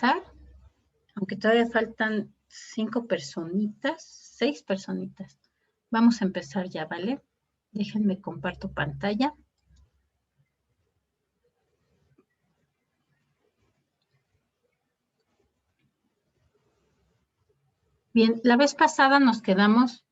empezar, aunque todavía faltan 5 personitas, 6 personitas. Vamos a empezar ya, ¿vale? Déjenme comparto pantalla. Bien, la vez pasada nos quedamos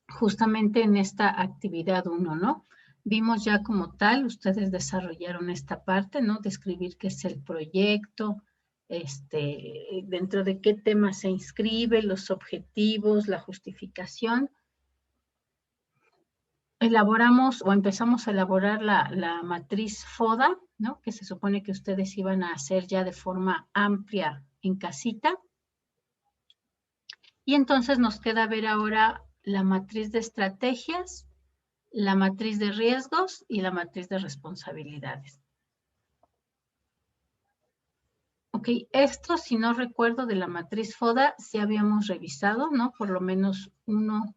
justamente en esta actividad 1, ¿no? Vimos ya como tal, ustedes desarrollaron esta parte, ¿no? Describir qué es el proyecto, dentro de qué tema se inscribe, los objetivos, la justificación. Elaboramos o empezamos a elaborar la matriz FODA, ¿no? Que se supone que ustedes iban a hacer ya de forma amplia en casita. Y entonces nos queda ver ahora la matriz de estrategias, la matriz de riesgos y la matriz de responsabilidades. Ok, esto, si no recuerdo, de la matriz FODA, sí habíamos revisado, ¿no? Por lo menos uno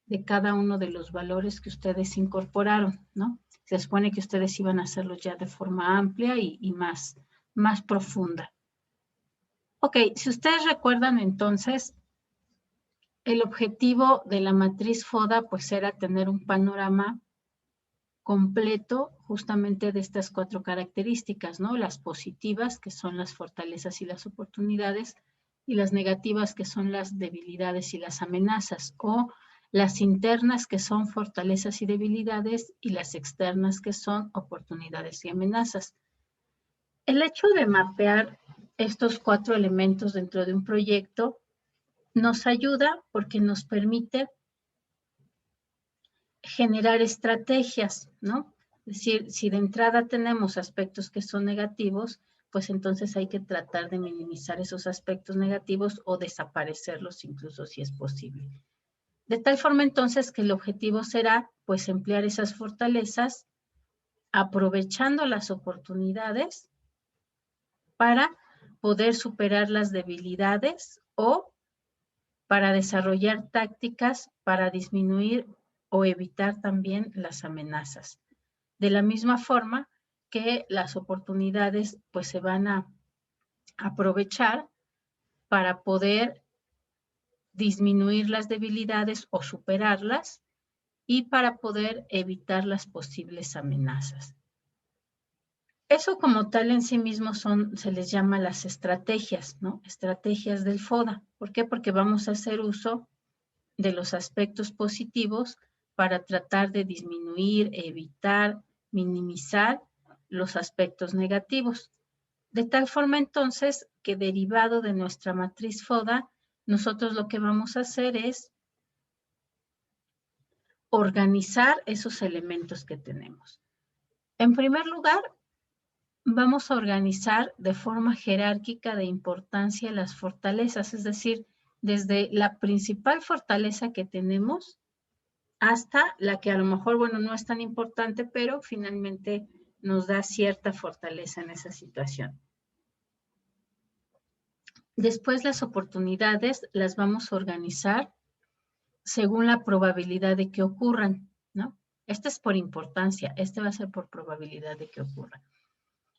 de cada uno de los valores que ustedes incorporaron, ¿no? Se supone que ustedes iban a hacerlo ya de forma amplia y más profunda. Ok, si ustedes recuerdan entonces, el objetivo de la matriz FODA pues era tener un panorama completo justamente de estas 4 características, ¿no? Las positivas, que son las fortalezas y las oportunidades, y las negativas, que son las debilidades y las amenazas, o las internas, que son fortalezas y debilidades, y las externas, que son oportunidades y amenazas. El hecho de mapear estos 4 elementos dentro de un proyecto nos ayuda porque nos permite generar estrategias, ¿no? Es decir, si de entrada tenemos aspectos que son negativos, pues entonces hay que tratar de minimizar esos aspectos negativos o desaparecerlos incluso si es posible. De tal forma entonces que el objetivo será pues emplear esas fortalezas aprovechando las oportunidades para poder superar las debilidades o para desarrollar tácticas para disminuir o evitar también las amenazas. De la misma forma que las oportunidades pues se van a aprovechar para poder disminuir las debilidades o superarlas y para poder evitar las posibles amenazas. Eso como tal en sí mismo se les llama las estrategias, ¿no? Estrategias del FODA. ¿Por qué? Porque vamos a hacer uso de los aspectos positivos para tratar de disminuir, evitar, minimizar los aspectos negativos. De tal forma entonces que derivado de nuestra matriz FODA, nosotros lo que vamos a hacer es organizar esos elementos que tenemos. En primer lugar, vamos a organizar de forma jerárquica de importancia las fortalezas, es decir, desde la principal fortaleza que tenemos hasta la que a lo mejor, bueno, no es tan importante, pero finalmente nos da cierta fortaleza en esa situación. Después las oportunidades las vamos a organizar según la probabilidad de que ocurran, ¿no? Este es por importancia, este va a ser por probabilidad de que ocurra.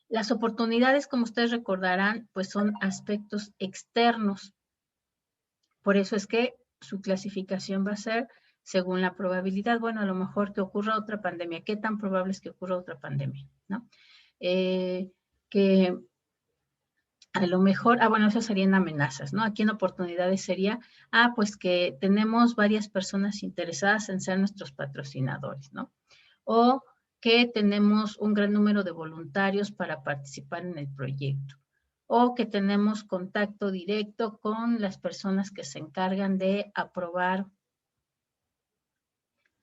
Las oportunidades, como ustedes recordarán, pues son aspectos externos. Por eso es que su clasificación va a ser según la probabilidad. Bueno, a lo mejor que ocurra otra pandemia. ¿Qué tan probable es que ocurra otra pandemia? ¿No? Que a lo mejor, bueno, eso serían amenazas, ¿no? Aquí en oportunidades sería, pues que tenemos varias personas interesadas en ser nuestros patrocinadores, ¿no? O que tenemos un gran número de voluntarios para participar en el proyecto. O que tenemos contacto directo con las personas que se encargan de aprobar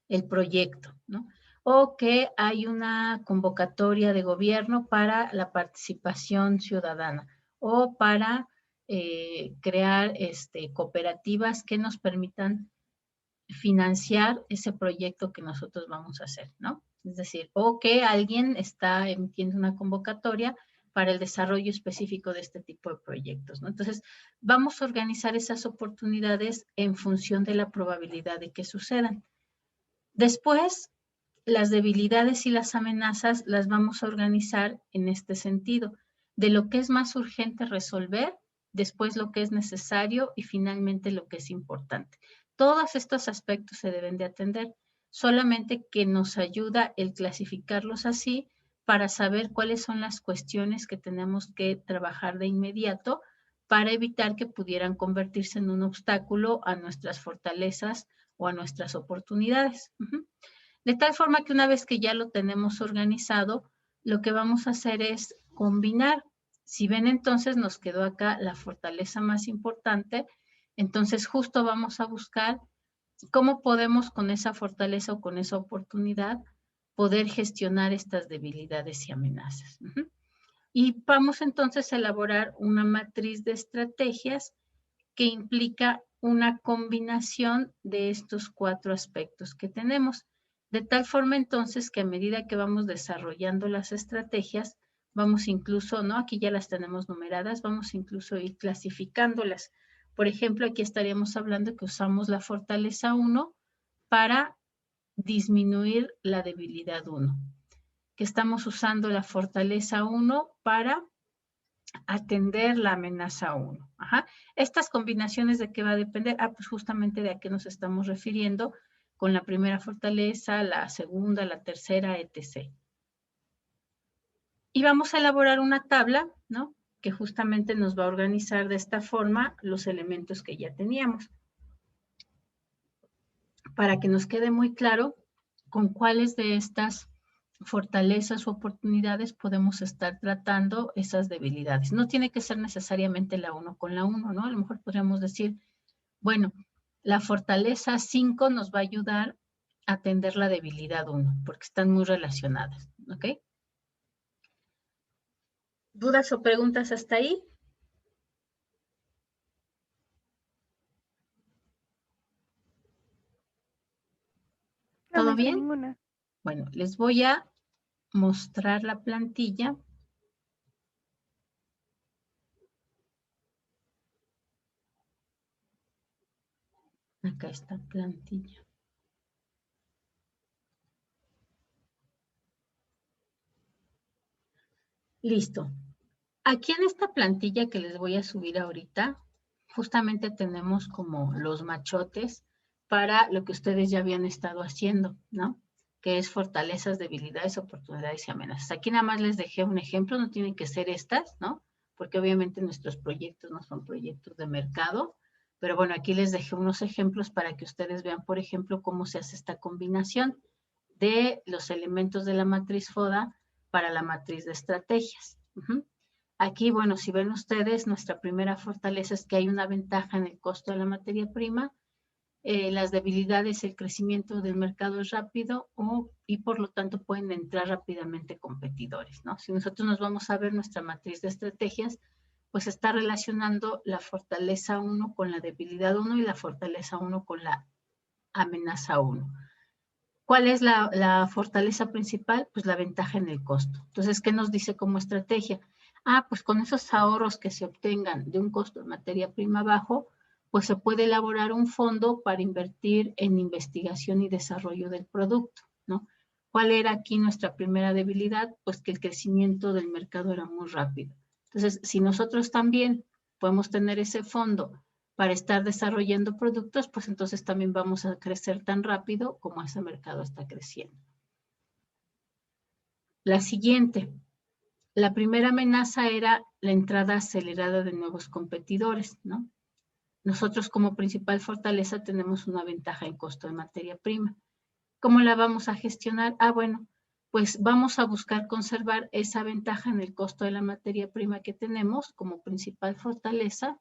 el proyecto, ¿no? O que hay una convocatoria de gobierno para la participación ciudadana o para crear cooperativas que nos permitan financiar ese proyecto que nosotros vamos a hacer, ¿no? Es decir, o que alguien está emitiendo una convocatoria para el desarrollo específico de este tipo de proyectos, ¿no? Entonces, vamos a organizar esas oportunidades en función de la probabilidad de que sucedan. Después, las debilidades y las amenazas las vamos a organizar en este sentido. de lo que es más urgente resolver, después lo que es necesario y finalmente lo que es importante. Todos estos aspectos se deben de atender, solamente que nos ayuda el clasificarlos así para saber cuáles son las cuestiones que tenemos que trabajar de inmediato para evitar que pudieran convertirse en un obstáculo a nuestras fortalezas o a nuestras oportunidades. De tal forma que una vez que ya lo tenemos organizado, lo que vamos a hacer es combinar. Si ven, entonces nos quedó acá la fortaleza más importante, entonces justo vamos a buscar cómo podemos con esa fortaleza o con esa oportunidad poder gestionar estas debilidades y amenazas. Y vamos entonces a elaborar una matriz de estrategias que implica una combinación de estos 4 aspectos que tenemos. De tal forma entonces que a medida que vamos desarrollando las estrategias, vamos incluso, ¿no? Aquí ya las tenemos numeradas, vamos incluso a ir clasificándolas. Por ejemplo, aquí estaríamos hablando que usamos la fortaleza 1 para disminuir la debilidad 1. Que estamos usando la fortaleza 1 para atender la amenaza 1. Estas combinaciones de qué va a depender, pues justamente de a qué nos estamos refiriendo con la primera fortaleza, la segunda, la tercera, etc. Y vamos a elaborar una tabla, ¿no? Que justamente nos va a organizar de esta forma los elementos que ya teníamos. Para que nos quede muy claro con cuáles de estas fortalezas u oportunidades podemos estar tratando esas debilidades. No tiene que ser necesariamente la 1 con la 1, ¿no? A lo mejor podríamos decir, bueno, la fortaleza 5 nos va a ayudar a atender la debilidad 1, porque están muy relacionadas, ¿ok? ¿Dudas o preguntas hasta ahí? ¿Todo bien? Ninguna. Bueno, les voy a mostrar la plantilla. Acá está plantilla. Listo. Aquí en esta plantilla que les voy a subir ahorita, justamente tenemos como los machotes para lo que ustedes ya habían estado haciendo, ¿no? Que es fortalezas, debilidades, oportunidades y amenazas. Aquí nada más les dejé un ejemplo, no tienen que ser estas, ¿no? Porque obviamente nuestros proyectos no son proyectos de mercado, pero bueno, aquí les dejé unos ejemplos para que ustedes vean, por ejemplo, cómo se hace esta combinación de los elementos de la matriz FODA para la matriz de estrategias. Aquí, bueno, si ven ustedes, nuestra primera fortaleza es que hay una ventaja en el costo de la materia prima. Las debilidades, el crecimiento del mercado es rápido y por lo tanto pueden entrar rápidamente competidores, ¿no? Si nosotros nos vamos a ver nuestra matriz de estrategias, pues está relacionando la fortaleza 1 con la debilidad 1 y la fortaleza 1 con la amenaza 1. ¿Cuál es la fortaleza principal? Pues la ventaja en el costo. Entonces, ¿qué nos dice como estrategia? Pues con esos ahorros que se obtengan de un costo de materia prima bajo, pues se puede elaborar un fondo para invertir en investigación y desarrollo del producto, ¿no? ¿Cuál era aquí nuestra primera debilidad? Pues que el crecimiento del mercado era muy rápido. Entonces, si nosotros también podemos tener ese fondo para estar desarrollando productos, pues entonces también vamos a crecer tan rápido como ese mercado está creciendo. La siguiente, la primera amenaza era la entrada acelerada de nuevos competidores, ¿no? Nosotros como principal fortaleza tenemos una ventaja en costo de materia prima. ¿Cómo la vamos a gestionar? Bueno, pues vamos a buscar conservar esa ventaja en el costo de la materia prima que tenemos como principal fortaleza,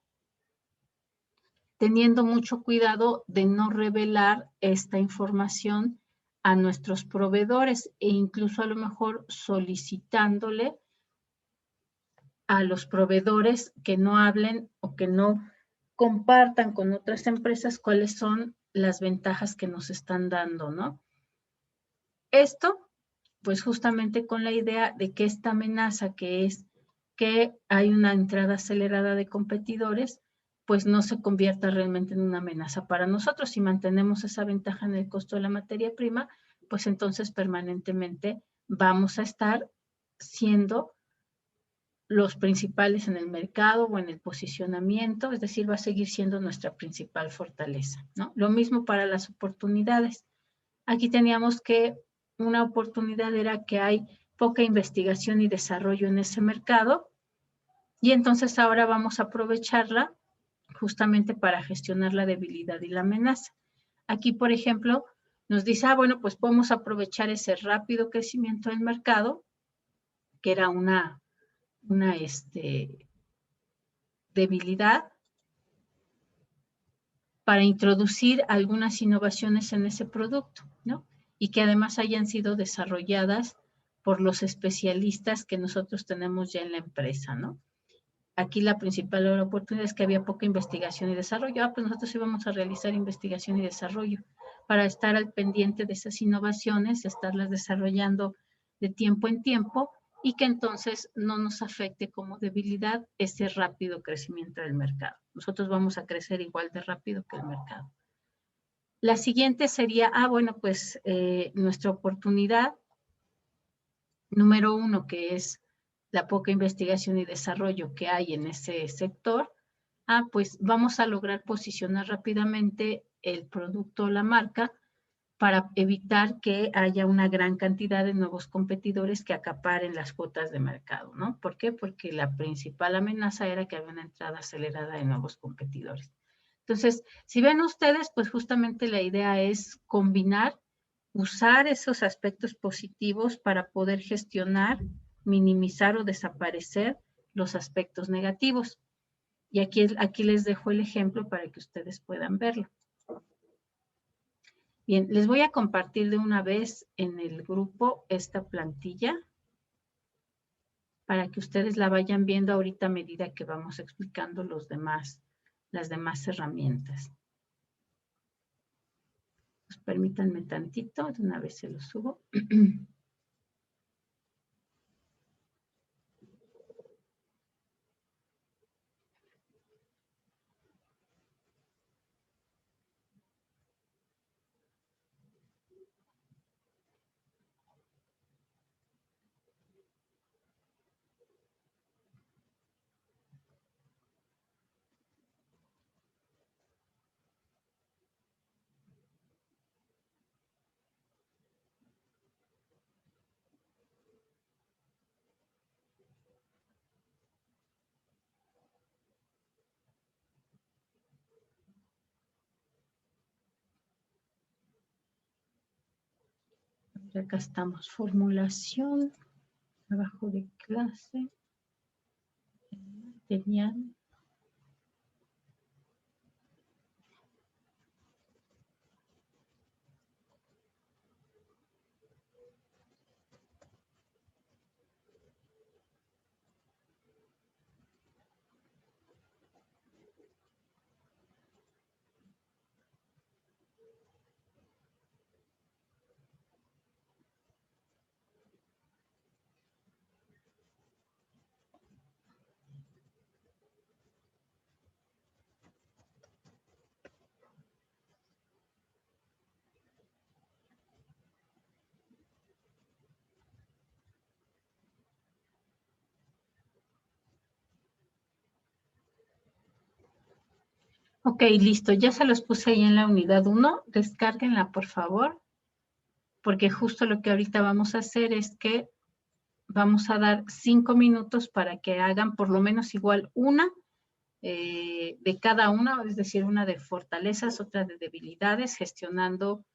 teniendo mucho cuidado de no revelar esta información a nuestros proveedores e incluso a lo mejor solicitándole a los proveedores que no hablen o que no compartan con otras empresas cuáles son las ventajas que nos están dando, ¿no? Esto, pues justamente con la idea de que esta amenaza que es que hay una entrada acelerada de competidores, pues no se convierta realmente en una amenaza para nosotros. Si mantenemos esa ventaja en el costo de la materia prima, pues entonces permanentemente vamos a estar siendo los principales en el mercado o en el posicionamiento, es decir, va a seguir siendo nuestra principal fortaleza, ¿no? Lo mismo para las oportunidades. Aquí teníamos que una oportunidad era que hay poca investigación y desarrollo en ese mercado y entonces ahora vamos a aprovecharla justamente para gestionar la debilidad y la amenaza. Aquí, por ejemplo, nos dice, bueno, pues podemos aprovechar ese rápido crecimiento del mercado, que era una debilidad, para introducir algunas innovaciones en ese producto, ¿no? Y que además hayan sido desarrolladas por los especialistas que nosotros tenemos ya en la empresa, ¿no? Aquí la principal oportunidad es que había poca investigación y desarrollo. Pues nosotros íbamos a realizar investigación y desarrollo para estar al pendiente de esas innovaciones, estarlas desarrollando de tiempo en tiempo y que entonces no nos afecte como debilidad ese rápido crecimiento del mercado. Nosotros vamos a crecer igual de rápido que el mercado. La siguiente sería, bueno, pues nuestra oportunidad número 1, que es la poca investigación y desarrollo que hay en ese sector, pues vamos a lograr posicionar rápidamente el producto o la marca para evitar que haya una gran cantidad de nuevos competidores que acaparen las cuotas de mercado, ¿no? ¿Por qué? Porque la principal amenaza era que había una entrada acelerada de nuevos competidores. Entonces, si ven ustedes, pues justamente la idea es combinar, usar esos aspectos positivos para poder gestionar, minimizar o desaparecer los aspectos negativos. Y aquí les dejo el ejemplo para que ustedes puedan verlo. Bien, les voy a compartir de una vez en el grupo esta plantilla para que ustedes la vayan viendo ahorita a medida que vamos explicando las demás herramientas. Pues permítanme tantito, de una vez se los subo. Acá estamos, formulación, trabajo de clase, material. Ok, listo, ya se los puse ahí en la unidad 1, descárguenla por favor, porque justo lo que ahorita vamos a hacer es que vamos a dar 5 minutos para que hagan por lo menos igual una de cada una, es decir, una de fortalezas, otra de debilidades, gestionando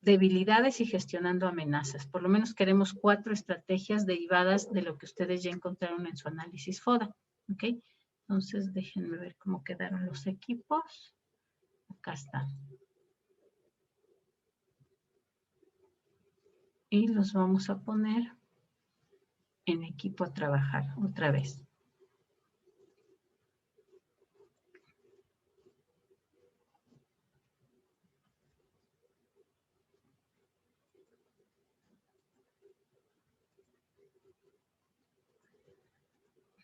debilidades y gestionando amenazas. Por lo menos queremos 4 estrategias derivadas de lo que ustedes ya encontraron en su análisis FODA. ¿Ok? Entonces, déjenme ver cómo quedaron los equipos. Acá están. Y los vamos a poner en equipo a trabajar otra vez.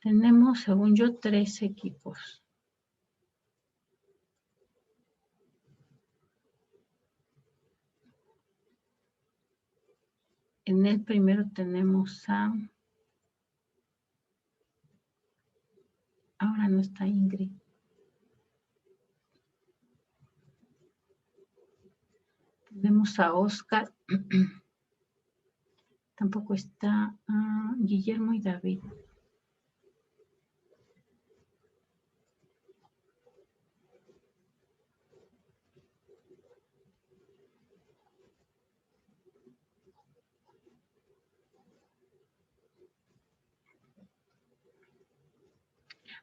Tenemos, según yo, 3 equipos. En el primero tenemos a Ahora no está Ingrid. Tenemos a Oscar. Tampoco está Guillermo y David.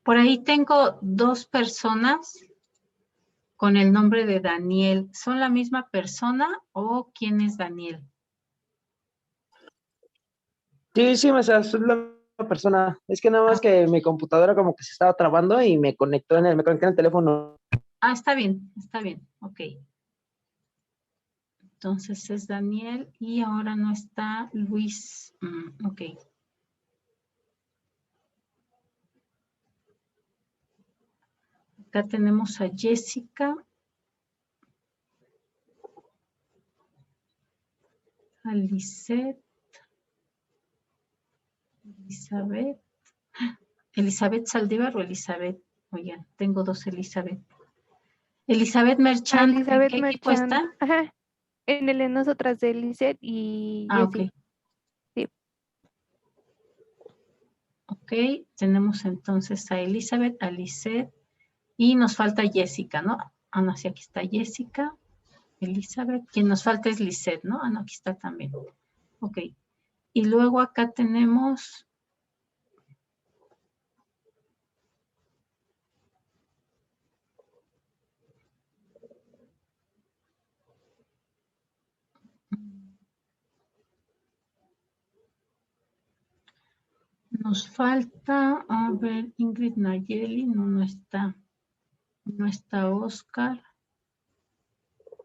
Por ahí tengo 2 personas con el nombre de Daniel. ¿Son la misma persona o quién es Daniel? Sí, sí, me es la misma persona. Es que nada más que mi computadora como que se estaba trabando y me conectó me conecté en el teléfono. Está bien, ok. Entonces es Daniel y ahora no está Luis. Ok. Acá tenemos a Jessica, a Lisette, Elizabeth. ¿Elizabeth Saldívar o Elizabeth? Oigan, tengo 2 Elizabeth. Elizabeth Merchant, ¿en Elizabeth qué equipo Merchant, está? ajá, en el de nosotras de Lisette y Ok. Jessie. Sí. Ok, tenemos entonces a Elizabeth, a Lisette y nos falta Jessica, ¿no? No, sí, aquí está Jessica, Elizabeth. Quien nos falta es Lisette, ¿no? No, aquí está también. Ok. Y luego acá tenemos... Nos falta, a ver, Ingrid Nayeli, no está. No está Oscar,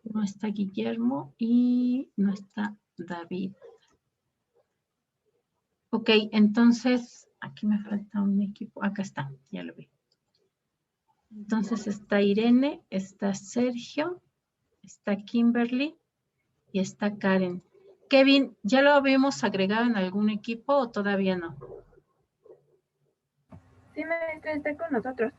no está Guillermo y no está David. Ok, entonces, aquí me falta un equipo. Acá está, ya lo vi. Entonces está Irene, está Sergio, está Kimberly y está Karen. Kevin, ¿ya lo habíamos agregado en algún equipo o todavía no? Sí, maestra, está con nosotros.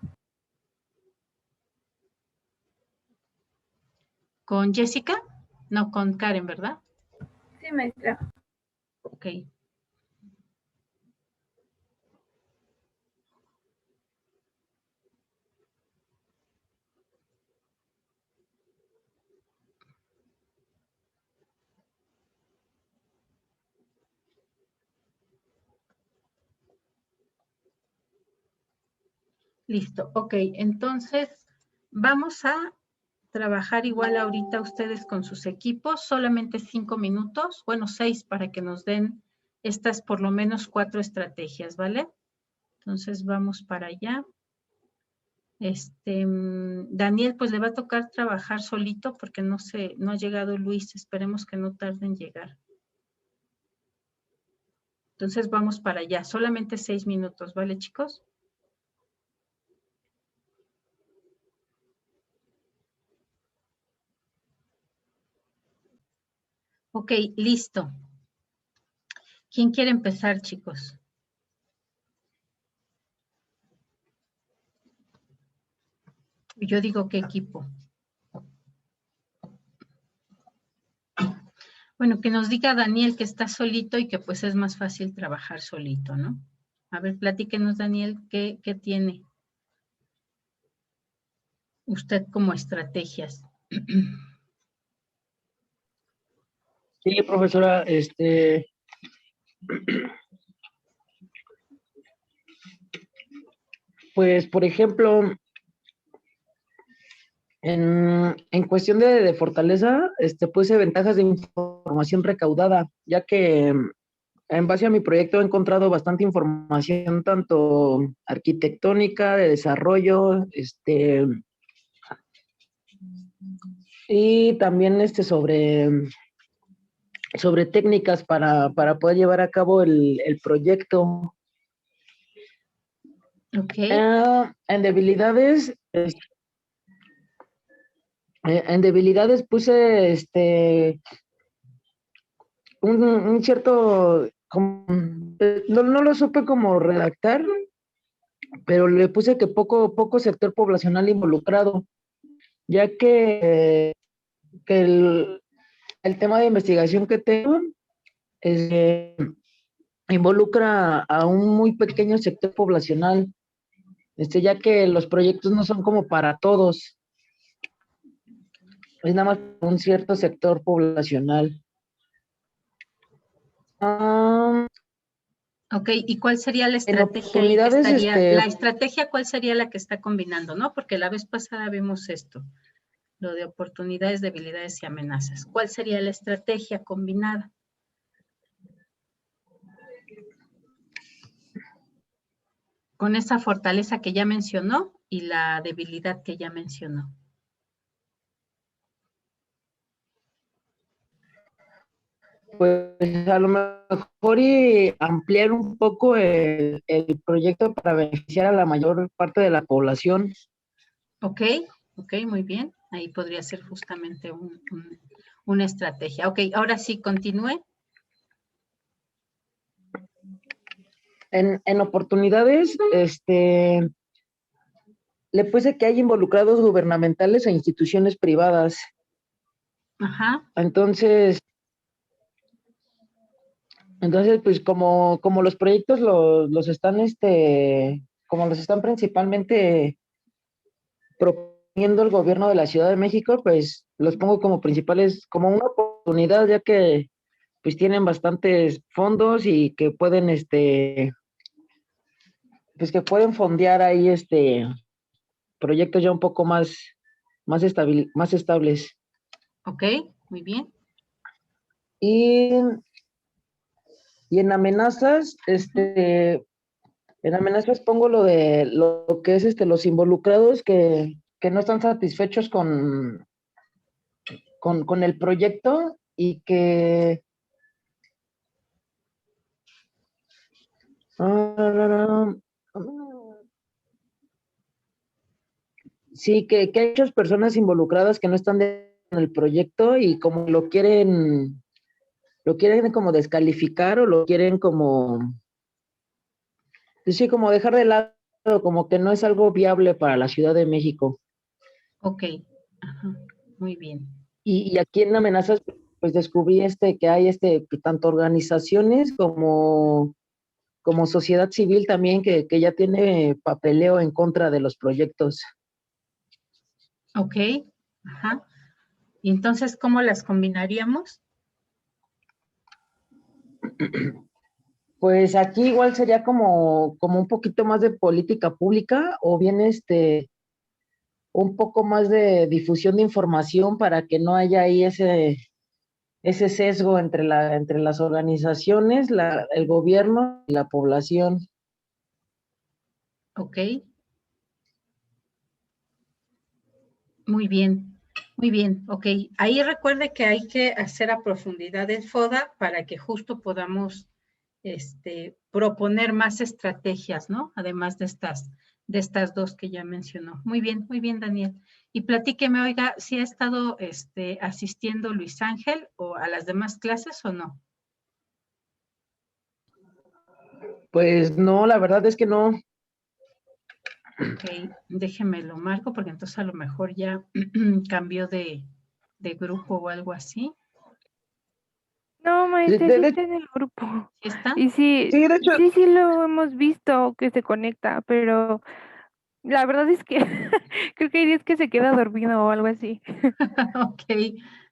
¿Con Jessica? No, con Karen, ¿verdad? Sí, maestra. Ok. Listo, ok. Entonces, vamos a trabajar igual ahorita ustedes con sus equipos, solamente 5 minutos, bueno, 6 para que nos den estas por lo menos 4 estrategias, ¿vale? Entonces vamos para allá. Daniel, pues le va a tocar trabajar solito porque no ha llegado Luis, esperemos que no tarde en llegar. Entonces vamos para allá, solamente 6 minutos, ¿vale, chicos? Ok, listo. ¿Quién quiere empezar, chicos? Yo digo, ¿qué equipo? Bueno, que nos diga Daniel que está solito y que pues es más fácil trabajar solito, ¿no? A ver, platíquenos, Daniel, ¿qué tiene usted como estrategias? Sí, profesora, pues, por ejemplo, en cuestión de fortaleza, puse ventajas de información recaudada, ya que en base a mi proyecto he encontrado bastante información, tanto arquitectónica, de desarrollo, y también sobre técnicas para poder llevar a cabo el proyecto. Ok, En debilidades, puse un cierto, no lo supe cómo redactar, pero le puse que poco sector poblacional involucrado, ya que el tema de investigación que tengo eh, involucra a un muy pequeño sector poblacional, ya que los proyectos no son como para todos, es nada más para un cierto sector poblacional. Ok, ¿y cuál sería la En estrategia ahí que oportunidades, estaría? La estrategia, ¿cuál sería la que está combinando, no? Porque la vez pasada vimos esto, lo de oportunidades, debilidades y amenazas. ¿Cuál sería la estrategia combinada? Con esa fortaleza que ya mencionó y la debilidad que ya mencionó. pues a lo mejor y ampliar un poco el proyecto para beneficiar a la mayor parte de la población. Ok, ok, muy bien. Ahí podría ser justamente una estrategia. Ok, ahora sí, continúe. En oportunidades, le puse que hay involucrados gubernamentales e instituciones privadas. Ajá, Entonces, pues como los proyectos los están, como los están principalmente proponiendo el gobierno de la Ciudad de México, pues los pongo como principales, como una oportunidad, ya que pues tienen bastantes fondos y que pueden, pues que pueden fondear ahí, proyectos ya un poco más estables. ok, muy bien. Y, y en amenazas, en amenazas pongo lo que es los involucrados que no están satisfechos con el proyecto y que sí, que hay muchas personas involucradas que no están en el proyecto y como lo quieren como descalificar o lo quieren como, pues sí, como dejar de lado, como que no es algo viable para la Ciudad de México. Ok, ajá, muy bien. Y aquí en Amenazas, pues descubrí que hay que tanto organizaciones como sociedad civil también que ya tiene papeleo en contra de los proyectos. Ok, ajá. ¿Y entonces cómo las combinaríamos? Pues aquí igual sería como un poquito más de política pública o bien un poco más de difusión de información para que no haya ahí ese sesgo entre las organizaciones, el gobierno y la población. Ok, muy bien, muy bien. Ok, ahí recuerde que hay que hacer a profundidad el FODA para que justo podamos proponer más estrategias, ¿no? Además de estas dos que ya mencionó. Muy bien, Daniel. Y platíqueme, oiga, si ha estado asistiendo Luis Ángel o a las demás clases o no. Pues no, la verdad es que no. Ok, déjeme lo marco porque entonces a lo mejor ya cambió de grupo o algo así. No, De, maestra, de- sí de- está en el grupo. ¿Está? Y sí, sí, de hecho, sí lo hemos visto que se conecta, pero la verdad es que creo que hay días que se queda dormido o algo así. Ok,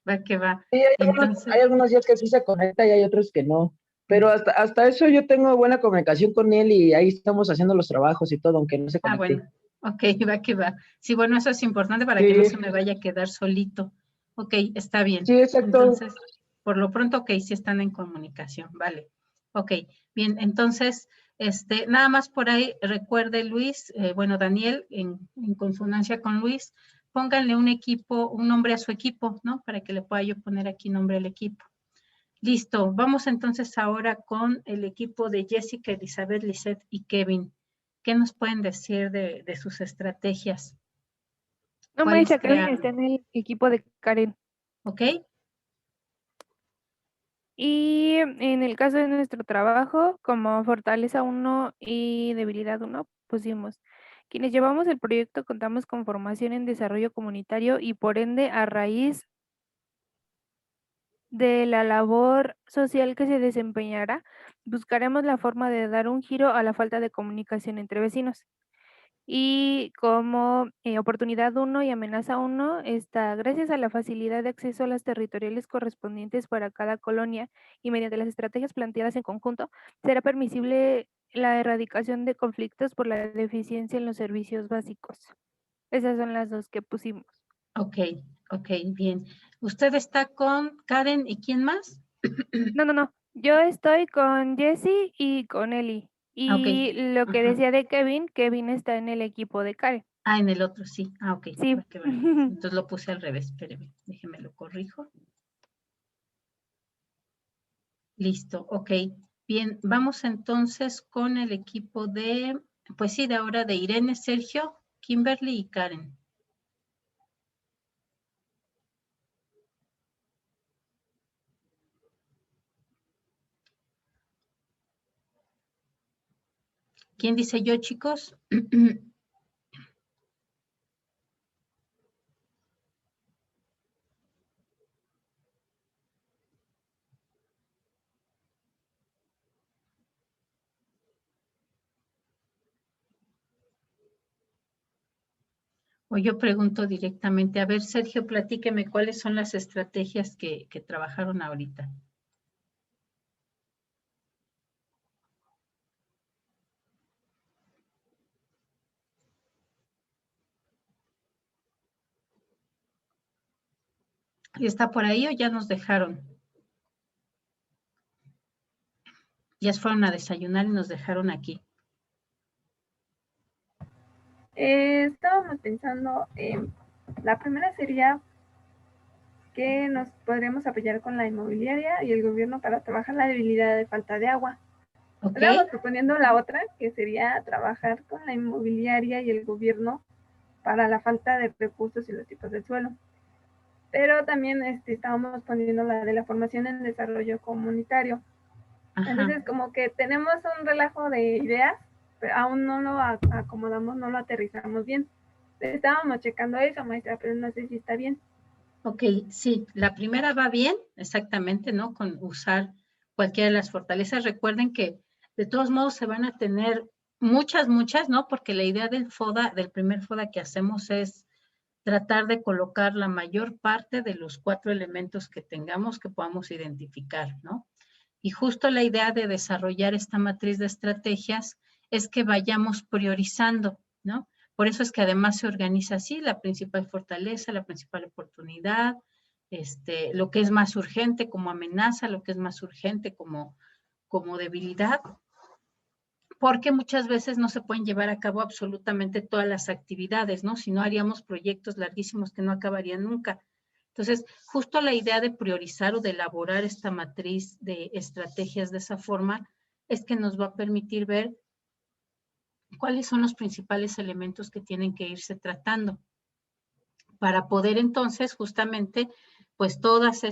va que va. sí, Entonces, hay algunos días que sí se conecta y hay otros que no. Pero hasta eso yo tengo buena comunicación con él y ahí estamos haciendo los trabajos y todo, aunque no se conecte. bueno, ok, va que va. Sí, bueno, eso es importante para que no Sí, se me vaya a quedar solito. Ok, está bien. sí, exacto. Entonces, por lo pronto, ok, sí están en comunicación, vale. Ok, bien, entonces, nada más por ahí, recuerde Luis, bueno, Daniel, en consonancia con Luis, pónganle un equipo, un nombre a su equipo, ¿no? Para que le pueda yo poner aquí nombre al equipo. Listo, vamos entonces ahora con el equipo de Jessica, Elizabeth, Lisette y Kevin. ¿Qué nos pueden decir de sus estrategias? No, ¿Cuáles maestra, Kevin crearon? está en el equipo de Karen. ¿Ok? Y en el caso de nuestro trabajo, como fortaleza 1 y debilidad 1, pusimos, quienes llevamos el proyecto contamos con formación en desarrollo comunitario y por ende, a raíz de la labor social que se desempeñará, buscaremos la forma de dar un giro a la falta de comunicación entre vecinos. Y como oportunidad 1 y amenaza 1 está, gracias a la facilidad de acceso a las territoriales correspondientes para cada colonia y mediante las estrategias planteadas en conjunto, será permisible la erradicación de conflictos por la deficiencia en los servicios básicos. Esas son las 2 que pusimos. Ok, bien. ¿Usted está con Karen y quién más? No. Yo estoy con Jessie y con Eli. Ok. Y lo que Ajá. decía de Kevin está en el equipo de Karen. Ah, en el otro, sí. Ah, ok. Sí. Va que va. Entonces lo puse al revés, espéreme. Déjeme lo corrijo. Listo, ok. Bien, vamos entonces con el equipo de, pues sí, de ahora de Irene, Sergio, Kimberly y Karen. ¿Quién dice yo, chicos? O yo pregunto directamente. A ver, Sergio, platíqueme cuáles son las estrategias que trabajaron ahorita. ¿Y está por ahí o ya nos dejaron? Ya se fueron a desayunar y nos dejaron aquí. Estábamos pensando, la primera sería que nos podríamos apoyar con la inmobiliaria y el gobierno para trabajar la debilidad de falta de agua. Ok. Estábamos proponiendo la otra, que sería trabajar con la inmobiliaria y el gobierno para la falta de recursos y los tipos de suelo. Pero también estábamos poniendo la de la formación en desarrollo comunitario. Ajá. Entonces, como que tenemos un relajo de ideas, pero aún no lo acomodamos, no lo aterrizamos bien. Estábamos checando eso, maestra, pero no sé si está bien. Ok, sí, la primera va bien, exactamente, ¿no? Con usar cualquiera de las fortalezas. Recuerden que de todos modos se van a tener muchas, ¿no? Porque la idea del FODA, del primer FODA que hacemos es tratar de colocar la mayor parte de los 4 elementos que tengamos que podamos identificar, ¿no? Y justo la idea de desarrollar esta matriz de estrategias es que vayamos priorizando, ¿no? Por eso es que además se organiza así, la principal fortaleza, la principal oportunidad, lo que es más urgente como amenaza, lo que es más urgente como debilidad, porque muchas veces no se pueden llevar a cabo absolutamente todas las actividades, ¿no? Si no haríamos proyectos larguísimos que no acabarían nunca. Entonces, justo la idea de priorizar o de elaborar esta matriz de estrategias de esa forma es que nos va a permitir ver cuáles son los principales elementos que tienen que irse tratando para poder entonces justamente, pues todas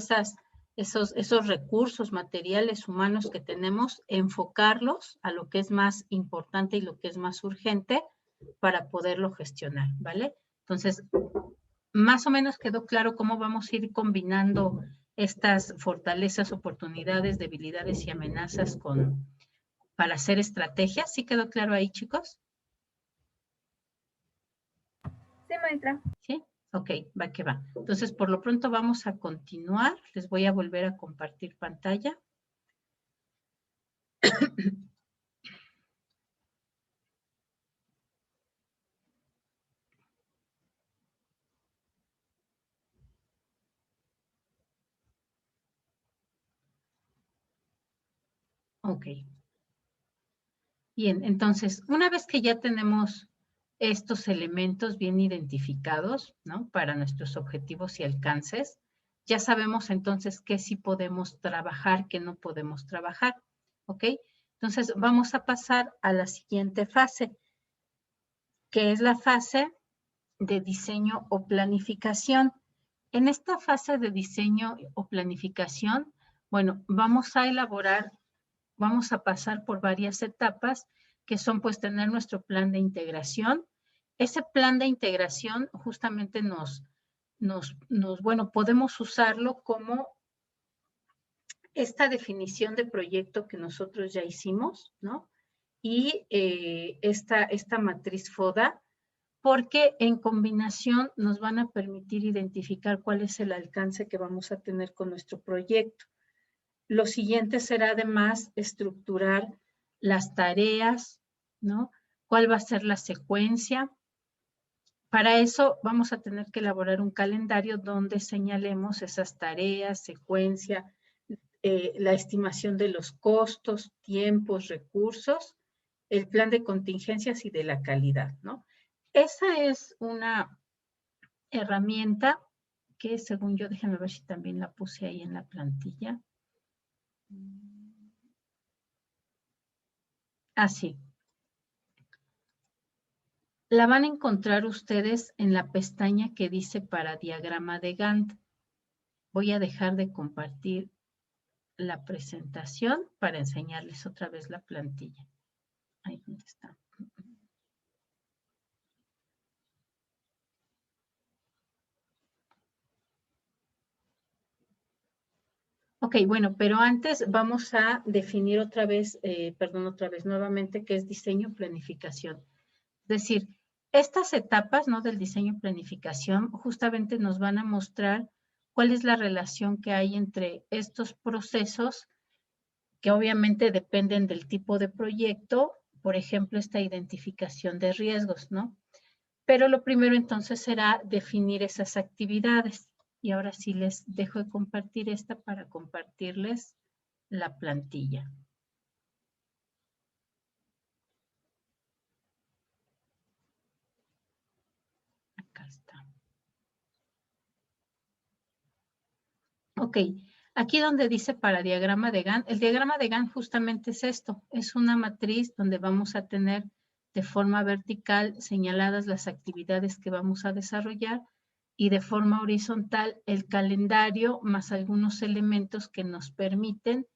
esos recursos materiales humanos que tenemos, enfocarlos a lo que es más importante y lo que es más urgente para poderlo gestionar, ¿vale? Entonces, más o menos quedó claro cómo vamos a ir combinando estas fortalezas, oportunidades, debilidades y amenazas para hacer estrategias. ¿Sí quedó claro ahí, chicos? Sí, maestra. ¿Sí? Ok, va que va. Entonces, por lo pronto vamos a continuar. Les voy a volver a compartir pantalla. Ok. Bien, entonces, una vez que ya tenemos estos elementos bien identificados, ¿no? Para nuestros objetivos y alcances, ya sabemos entonces qué sí podemos trabajar, qué no podemos trabajar, ¿ok? Entonces, vamos a pasar a la siguiente fase, que es la fase de diseño o planificación. En esta fase de diseño o planificación, Bueno, vamos a elaborar, vamos a pasar por varias etapas que son pues tener nuestro plan de integración. Ese plan de integración justamente bueno, podemos usarlo como esta definición de proyecto que nosotros ya hicimos, ¿no? Y esta matriz FODA, porque en combinación nos van a permitir identificar cuál es el alcance que vamos a tener con nuestro proyecto. Lo siguiente será además estructurar las tareas, ¿no? ¿Cuál va a ser la secuencia? Para eso vamos a tener que elaborar un calendario donde señalemos esas tareas, secuencia, la estimación de los costos, tiempos, recursos, el plan de contingencias y de la calidad, ¿no? Esa es una herramienta que según yo, déjenme ver si también la puse ahí en la plantilla. Así. La van a encontrar ustedes en la pestaña que dice para diagrama de Gantt. Voy a dejar de compartir la presentación para enseñarles otra vez la plantilla. Ahí donde está. Ok, bueno, pero antes vamos a definir otra vez, nuevamente, qué es diseño planificación. Es decir, estas etapas, ¿no?, del diseño planificación justamente nos van a mostrar cuál es la relación que hay entre estos procesos que obviamente dependen del tipo de proyecto, por ejemplo, esta identificación de riesgos, ¿no? Pero lo primero entonces será definir esas actividades. Y ahora sí les dejo de compartir esta para compartirles la plantilla. Acá está. Ok, aquí donde dice para diagrama de Gantt, el diagrama de Gantt justamente es esto, es una matriz donde vamos a tener de forma vertical señaladas las actividades que vamos a desarrollar y de forma horizontal el calendario más algunos elementos que nos permiten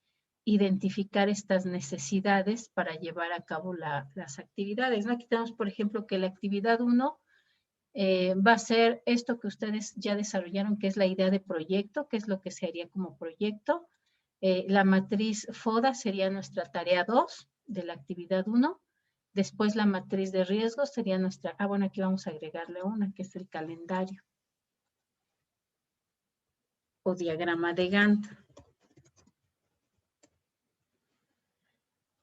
identificar estas necesidades para llevar a cabo las actividades, ¿no? Aquí tenemos, por ejemplo, que la actividad 1 va a ser esto que ustedes ya desarrollaron, que es la idea de proyecto, que es lo que se haría como proyecto. La matriz FODA sería nuestra tarea 2 de la actividad 1. Después la matriz de riesgos sería nuestra, bueno, aquí vamos a agregarle una, que es el calendario o diagrama de Gantt.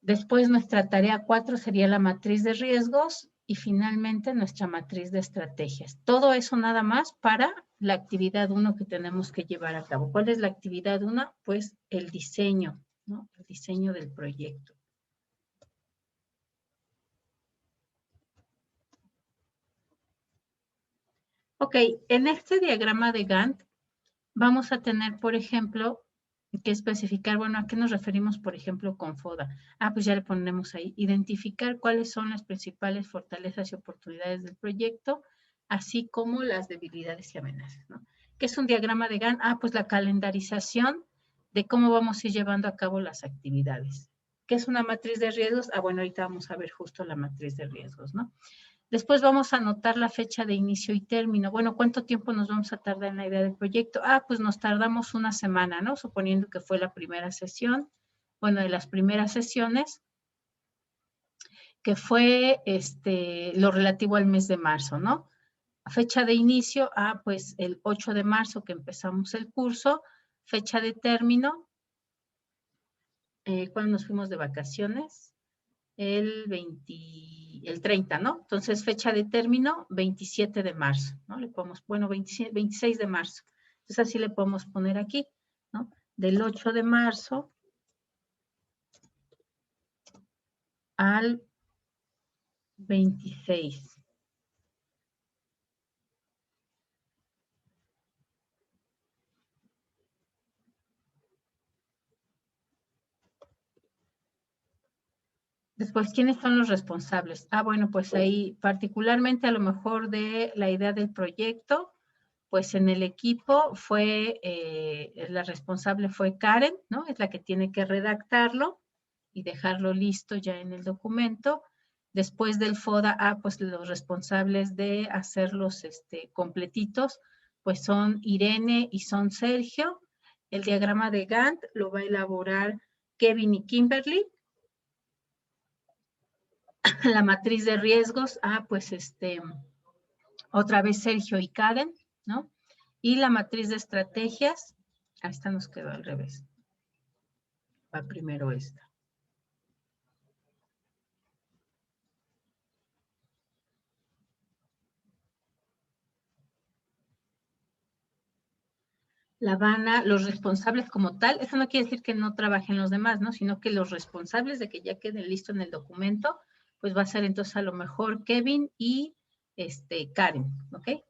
Después nuestra tarea 4 sería la matriz de riesgos y finalmente nuestra matriz de estrategias. Todo eso nada más para la actividad 1 que tenemos que llevar a cabo. ¿Cuál es la actividad 1? Pues el diseño, ¿no? El diseño del proyecto. Ok, en este diagrama de Gantt vamos a tener, por ejemplo, que especificar, bueno, ¿a qué nos referimos, por ejemplo, con FODA? Pues ya le ponemos ahí, identificar cuáles son las principales fortalezas y oportunidades del proyecto, así como las debilidades y amenazas, ¿no? ¿Qué es un diagrama de Gantt? Pues la calendarización de cómo vamos a ir llevando a cabo las actividades. ¿Qué es una matriz de riesgos? Bueno, ahorita vamos a ver justo la matriz de riesgos, ¿no? Después vamos a anotar la fecha de inicio y término. Bueno, ¿cuánto tiempo nos vamos a tardar en la idea del proyecto? Pues nos tardamos una semana, ¿no? Suponiendo que fue la primera sesión, bueno, de las primeras sesiones, que fue lo relativo al mes de marzo, ¿no? Fecha de inicio, pues el 8 de marzo que empezamos el curso. Fecha de término, ¿cuándo nos fuimos de vacaciones? El 30, ¿no? Entonces, fecha de término, 27 de marzo, ¿no? Le podemos, bueno, 26 de marzo. Entonces, así le podemos poner aquí, ¿no? Del 8 de marzo al 26. Después, ¿quiénes son los responsables? Bueno, pues ahí, particularmente a lo mejor de la idea del proyecto, pues en el equipo fue, la responsable fue Karen, ¿no? Es la que tiene que redactarlo y dejarlo listo ya en el documento. Después del FODA, pues los responsables de hacerlos completitos, pues son Irene y son Sergio. El diagrama de Gantt lo va a elaborar Kevin y Kimberly. La matriz de riesgos, pues otra vez Sergio y Karen, ¿no? Y la matriz de estrategias, esta nos quedó al revés. Va primero esta. La van a, los responsables como tal, eso no quiere decir que no trabajen los demás, ¿no? Sino que los responsables de que ya quede listo en el documento, pues va a ser entonces a lo mejor Kevin y Karen, ¿ok?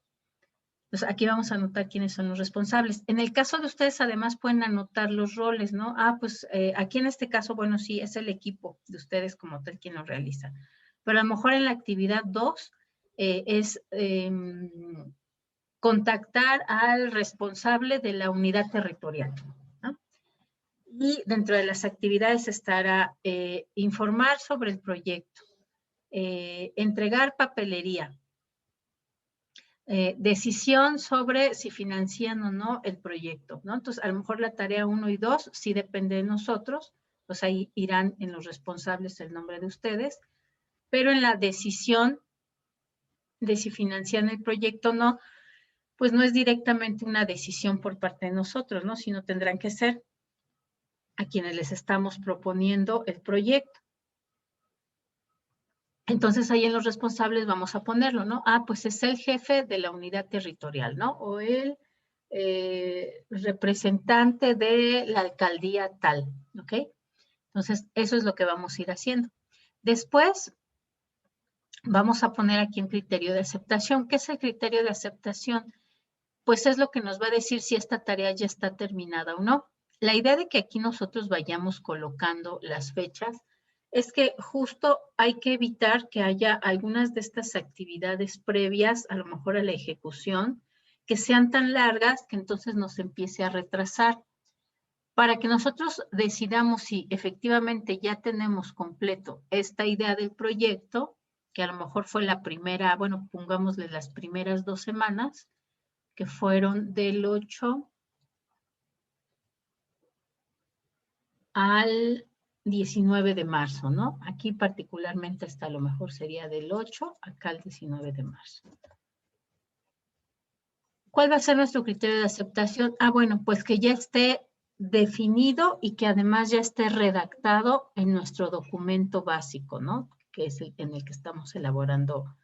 Entonces aquí vamos a anotar quiénes son los responsables. En el caso de ustedes además pueden anotar los roles, ¿no? Pues aquí en este caso, bueno, sí, es el equipo de ustedes como tal quien lo realiza. Pero a lo mejor en la actividad 2 es contactar al responsable de la unidad territorial, ¿no? Y dentro de las actividades estará informar sobre el proyecto, entregar papelería, decisión sobre si financian o no el proyecto, ¿no? Entonces, a lo mejor la tarea 1 y 2 sí depende de nosotros, pues ahí irán en los responsables el nombre de ustedes, pero en la decisión de si financian el proyecto o no, pues no es directamente una decisión por parte de nosotros, ¿no? Sino tendrán que ser a quienes les estamos proponiendo el proyecto. Entonces, ahí en los responsables vamos a ponerlo, ¿no? Pues es el jefe de la unidad territorial, ¿no? O el representante de la alcaldía tal, ¿ok? Entonces, eso es lo que vamos a ir haciendo. Después, vamos a poner aquí un criterio de aceptación. ¿Qué es el criterio de aceptación? Pues es lo que nos va a decir si esta tarea ya está terminada o no. La idea de que aquí nosotros vayamos colocando las fechas es que justo hay que evitar que haya algunas de estas actividades previas, a lo mejor a la ejecución, que sean tan largas que entonces nos empiece a retrasar. Para que nosotros decidamos si efectivamente ya tenemos completo esta idea del proyecto, que a lo mejor fue la primera, bueno, pongámosle las primeras 2 semanas, que fueron del 8 al 19 de marzo, ¿no? Aquí particularmente hasta a lo mejor sería del 8 acá al 19 de marzo. ¿Cuál va a ser nuestro criterio de aceptación? Bueno, pues que ya esté definido y que además ya esté redactado en nuestro documento básico, ¿no? Que es en el que estamos elaborando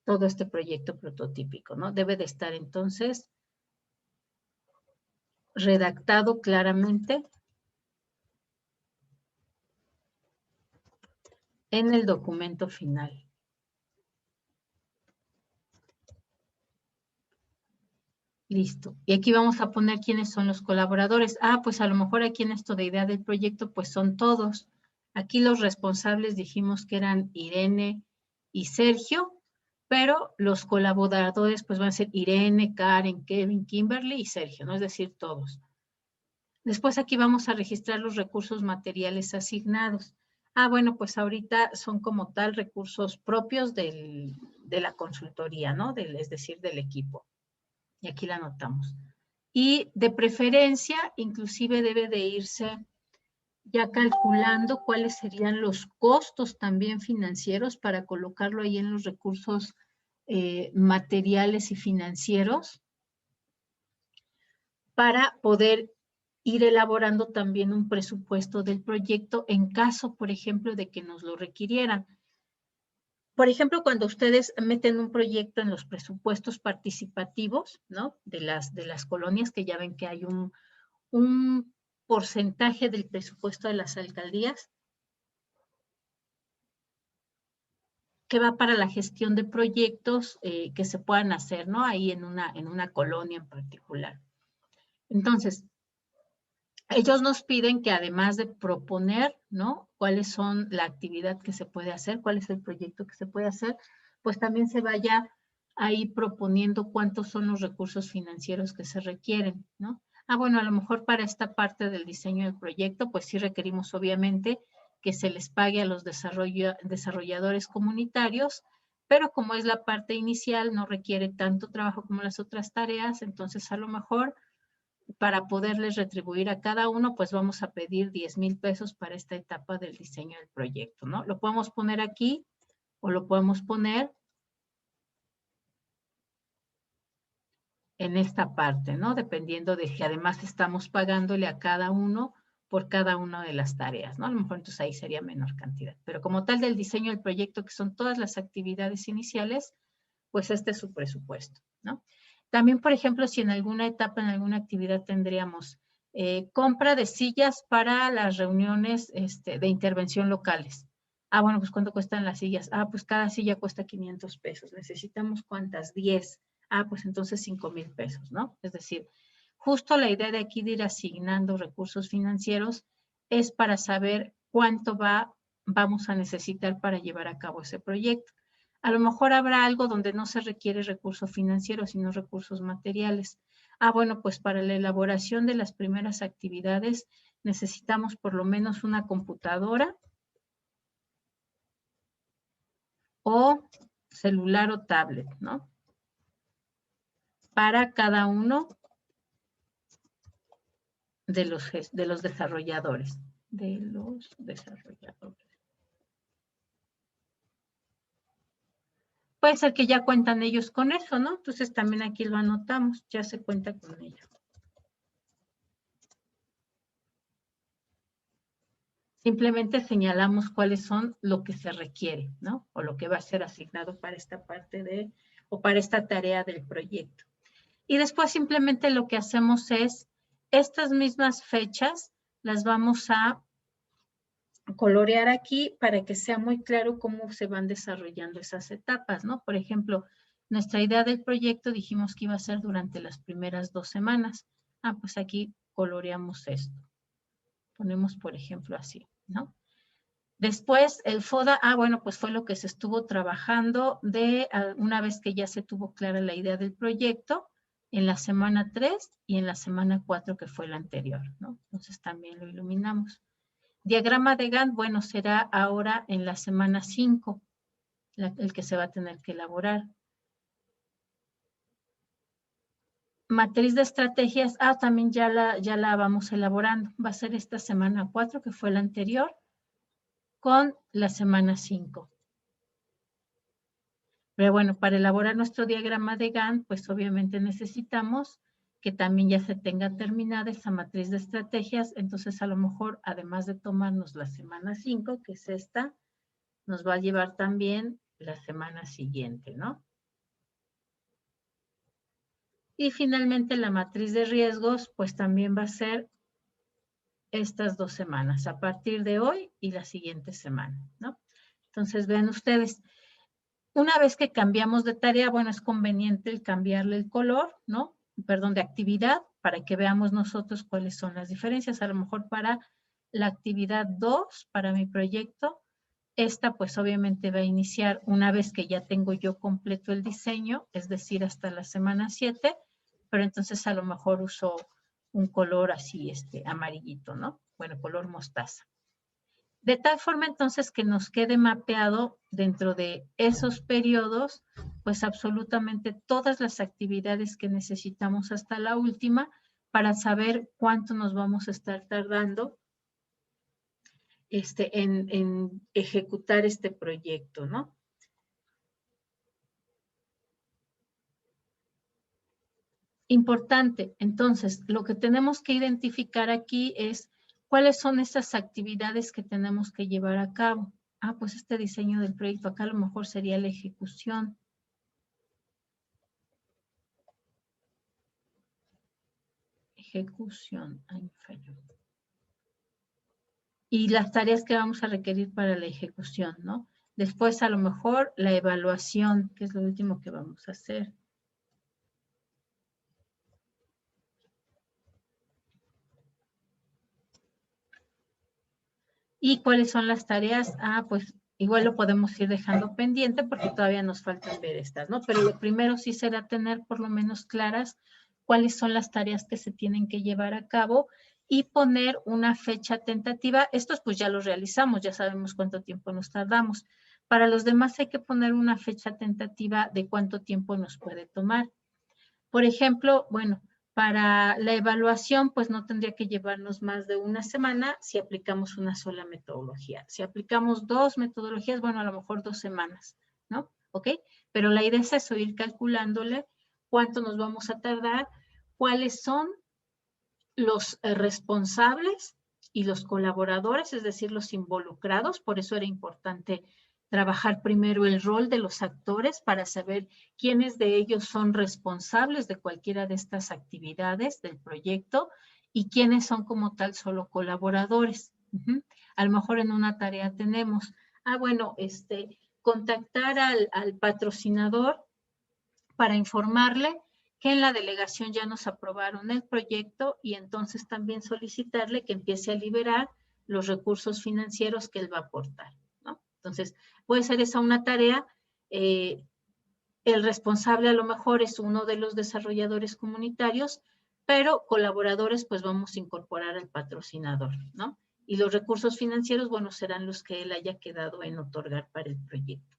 todo este proyecto prototípico, ¿no? Debe de estar entonces redactado claramente en el documento final. Listo. Y aquí vamos a poner quiénes son los colaboradores. Pues a lo mejor aquí en esto de idea del proyecto, pues son todos. Aquí los responsables dijimos que eran Irene y Sergio, pero los colaboradores pues van a ser Irene, Karen, Kevin, Kimberly y Sergio, ¿no? Es decir, todos. Después aquí vamos a registrar los recursos materiales asignados. Bueno, pues ahorita son como tal recursos propios de la consultoría, ¿no? Es decir, del equipo. Y aquí la anotamos. Y de preferencia, inclusive debe de irse ya calculando cuáles serían los costos también financieros para colocarlo ahí en los recursos materiales y financieros para poder ir elaborando también un presupuesto del proyecto en caso, por ejemplo, de que nos lo requirieran. Por ejemplo, cuando ustedes meten un proyecto en los presupuestos participativos, ¿no? De las colonias, que ya ven que hay un porcentaje del presupuesto de las alcaldías que va para la gestión de proyectos que se puedan hacer, ¿no? Ahí en una colonia en particular. Entonces, ellos nos piden que además de proponer, ¿no? Cuáles son la actividad que se puede hacer, cuál es el proyecto que se puede hacer, pues también se vaya ahí proponiendo cuántos son los recursos financieros que se requieren, ¿no? Bueno, a lo mejor para esta parte del diseño del proyecto, pues sí requerimos obviamente que se les pague a los desarrolladores comunitarios, pero como es la parte inicial, no requiere tanto trabajo como las otras tareas, entonces a lo mejor para poderles retribuir a cada uno, pues vamos a pedir 10,000 pesos para esta etapa del diseño del proyecto, ¿no? Lo podemos poner aquí o lo podemos poner en esta parte, ¿no? Dependiendo de que además estamos pagándole a cada uno por cada una de las tareas, ¿no? A lo mejor entonces ahí sería menor cantidad. Pero como tal del diseño del proyecto, que son todas las actividades iniciales, pues este es su presupuesto, ¿no? También, por ejemplo, si en alguna etapa, en alguna actividad tendríamos compra de sillas para las reuniones de intervención locales. Bueno, pues ¿cuánto cuestan las sillas? Pues cada silla cuesta 500 pesos. ¿Necesitamos cuántas? 10. Pues entonces 5,000 pesos, ¿no? Es decir, justo la idea de aquí de ir asignando recursos financieros es para saber cuánto vamos a necesitar para llevar a cabo ese proyecto. A lo mejor habrá algo donde no se requiere recurso financiero, sino recursos materiales. Bueno, pues para la elaboración de las primeras actividades necesitamos por lo menos una computadora o celular o tablet, ¿no? Para cada uno de los desarrolladores. Puede ser que ya cuentan ellos con eso, ¿no? Entonces también aquí lo anotamos, ya se cuenta con ello. Simplemente señalamos cuáles son lo que se requiere, ¿no? O lo que va a ser asignado para esta parte o para esta tarea del proyecto. Y después simplemente lo que hacemos es, estas mismas fechas las vamos a colorear aquí para que sea muy claro cómo se van desarrollando esas etapas, ¿no? Por ejemplo, nuestra idea del proyecto dijimos que iba a ser durante las primeras 2 semanas. Pues aquí coloreamos esto. Ponemos, por ejemplo, así, ¿no? Después, el FODA, bueno, pues fue lo que se estuvo trabajando una vez que ya se tuvo clara la idea del proyecto, en la semana 3 y en la semana 4, que fue la anterior, ¿no? Entonces también lo iluminamos. Diagrama de Gantt, bueno, será ahora en la semana 5, el que se va a tener que elaborar. Matriz de estrategias, también ya la vamos elaborando. Va a ser esta semana 4, que fue la anterior, con la semana 5. Pero bueno, para elaborar nuestro diagrama de Gantt, pues obviamente necesitamos que también ya se tenga terminada esa matriz de estrategias. Entonces, a lo mejor, además de tomarnos la semana 5, que es esta, nos va a llevar también la semana siguiente, ¿no? Y finalmente la matriz de riesgos, pues también va a ser estas 2 semanas, a partir de hoy y la siguiente semana, ¿no? Entonces, vean ustedes, una vez que cambiamos de tarea, bueno, es conveniente el cambiarle el color, ¿no? Perdón, de actividad, para que veamos nosotros cuáles son las diferencias. A lo mejor para la actividad 2, para mi proyecto, esta pues obviamente va a iniciar una vez que ya tengo yo completo el diseño, es decir, hasta la semana 7, pero entonces a lo mejor uso un color así, amarillito, ¿no? Bueno, color mostaza. De tal forma entonces que nos quede mapeado dentro de esos periodos, pues absolutamente todas las actividades que necesitamos hasta la última para saber cuánto nos vamos a estar tardando en ejecutar este proyecto, ¿no? Importante, entonces, lo que tenemos que identificar aquí es cuáles son esas actividades que tenemos que llevar a cabo. Pues este diseño del proyecto acá a lo mejor sería la ejecución. Ejecución, ahí falló. Y las tareas que vamos a requerir para la ejecución, ¿no? Después a lo mejor la evaluación, que es lo último que vamos a hacer. ¿Y cuáles son las tareas? Pues igual lo podemos ir dejando pendiente porque todavía nos faltan ver estas, ¿no? Pero lo primero sí será tener por lo menos claras cuáles son las tareas que se tienen que llevar a cabo y poner una fecha tentativa. Estos pues ya los realizamos, ya sabemos cuánto tiempo nos tardamos. Para los demás hay que poner una fecha tentativa de cuánto tiempo nos puede tomar. Por ejemplo, bueno, para la evaluación, pues no tendría que llevarnos más de una semana si aplicamos una sola metodología. Si aplicamos 2 metodologías, bueno, a lo mejor 2 semanas, ¿no? ¿Ok? Pero la idea es eso, ir calculándole cuánto nos vamos a tardar, cuáles son los responsables y los colaboradores, es decir, los involucrados. Por eso era importante trabajar primero el rol de los actores para saber quiénes de ellos son responsables de cualquiera de estas actividades del proyecto y quiénes son como tal solo colaboradores. A lo mejor en una tarea tenemos, bueno, contactar al patrocinador para informarle que en la delegación ya nos aprobaron el proyecto y entonces también solicitarle que empiece a liberar los recursos financieros que él va a aportar, ¿no? Entonces, puede ser esa una tarea. El responsable a lo mejor es uno de los desarrolladores comunitarios, pero colaboradores pues vamos a incorporar al patrocinador, ¿no? Y los recursos financieros, bueno, serán los que él haya quedado en otorgar para el proyecto.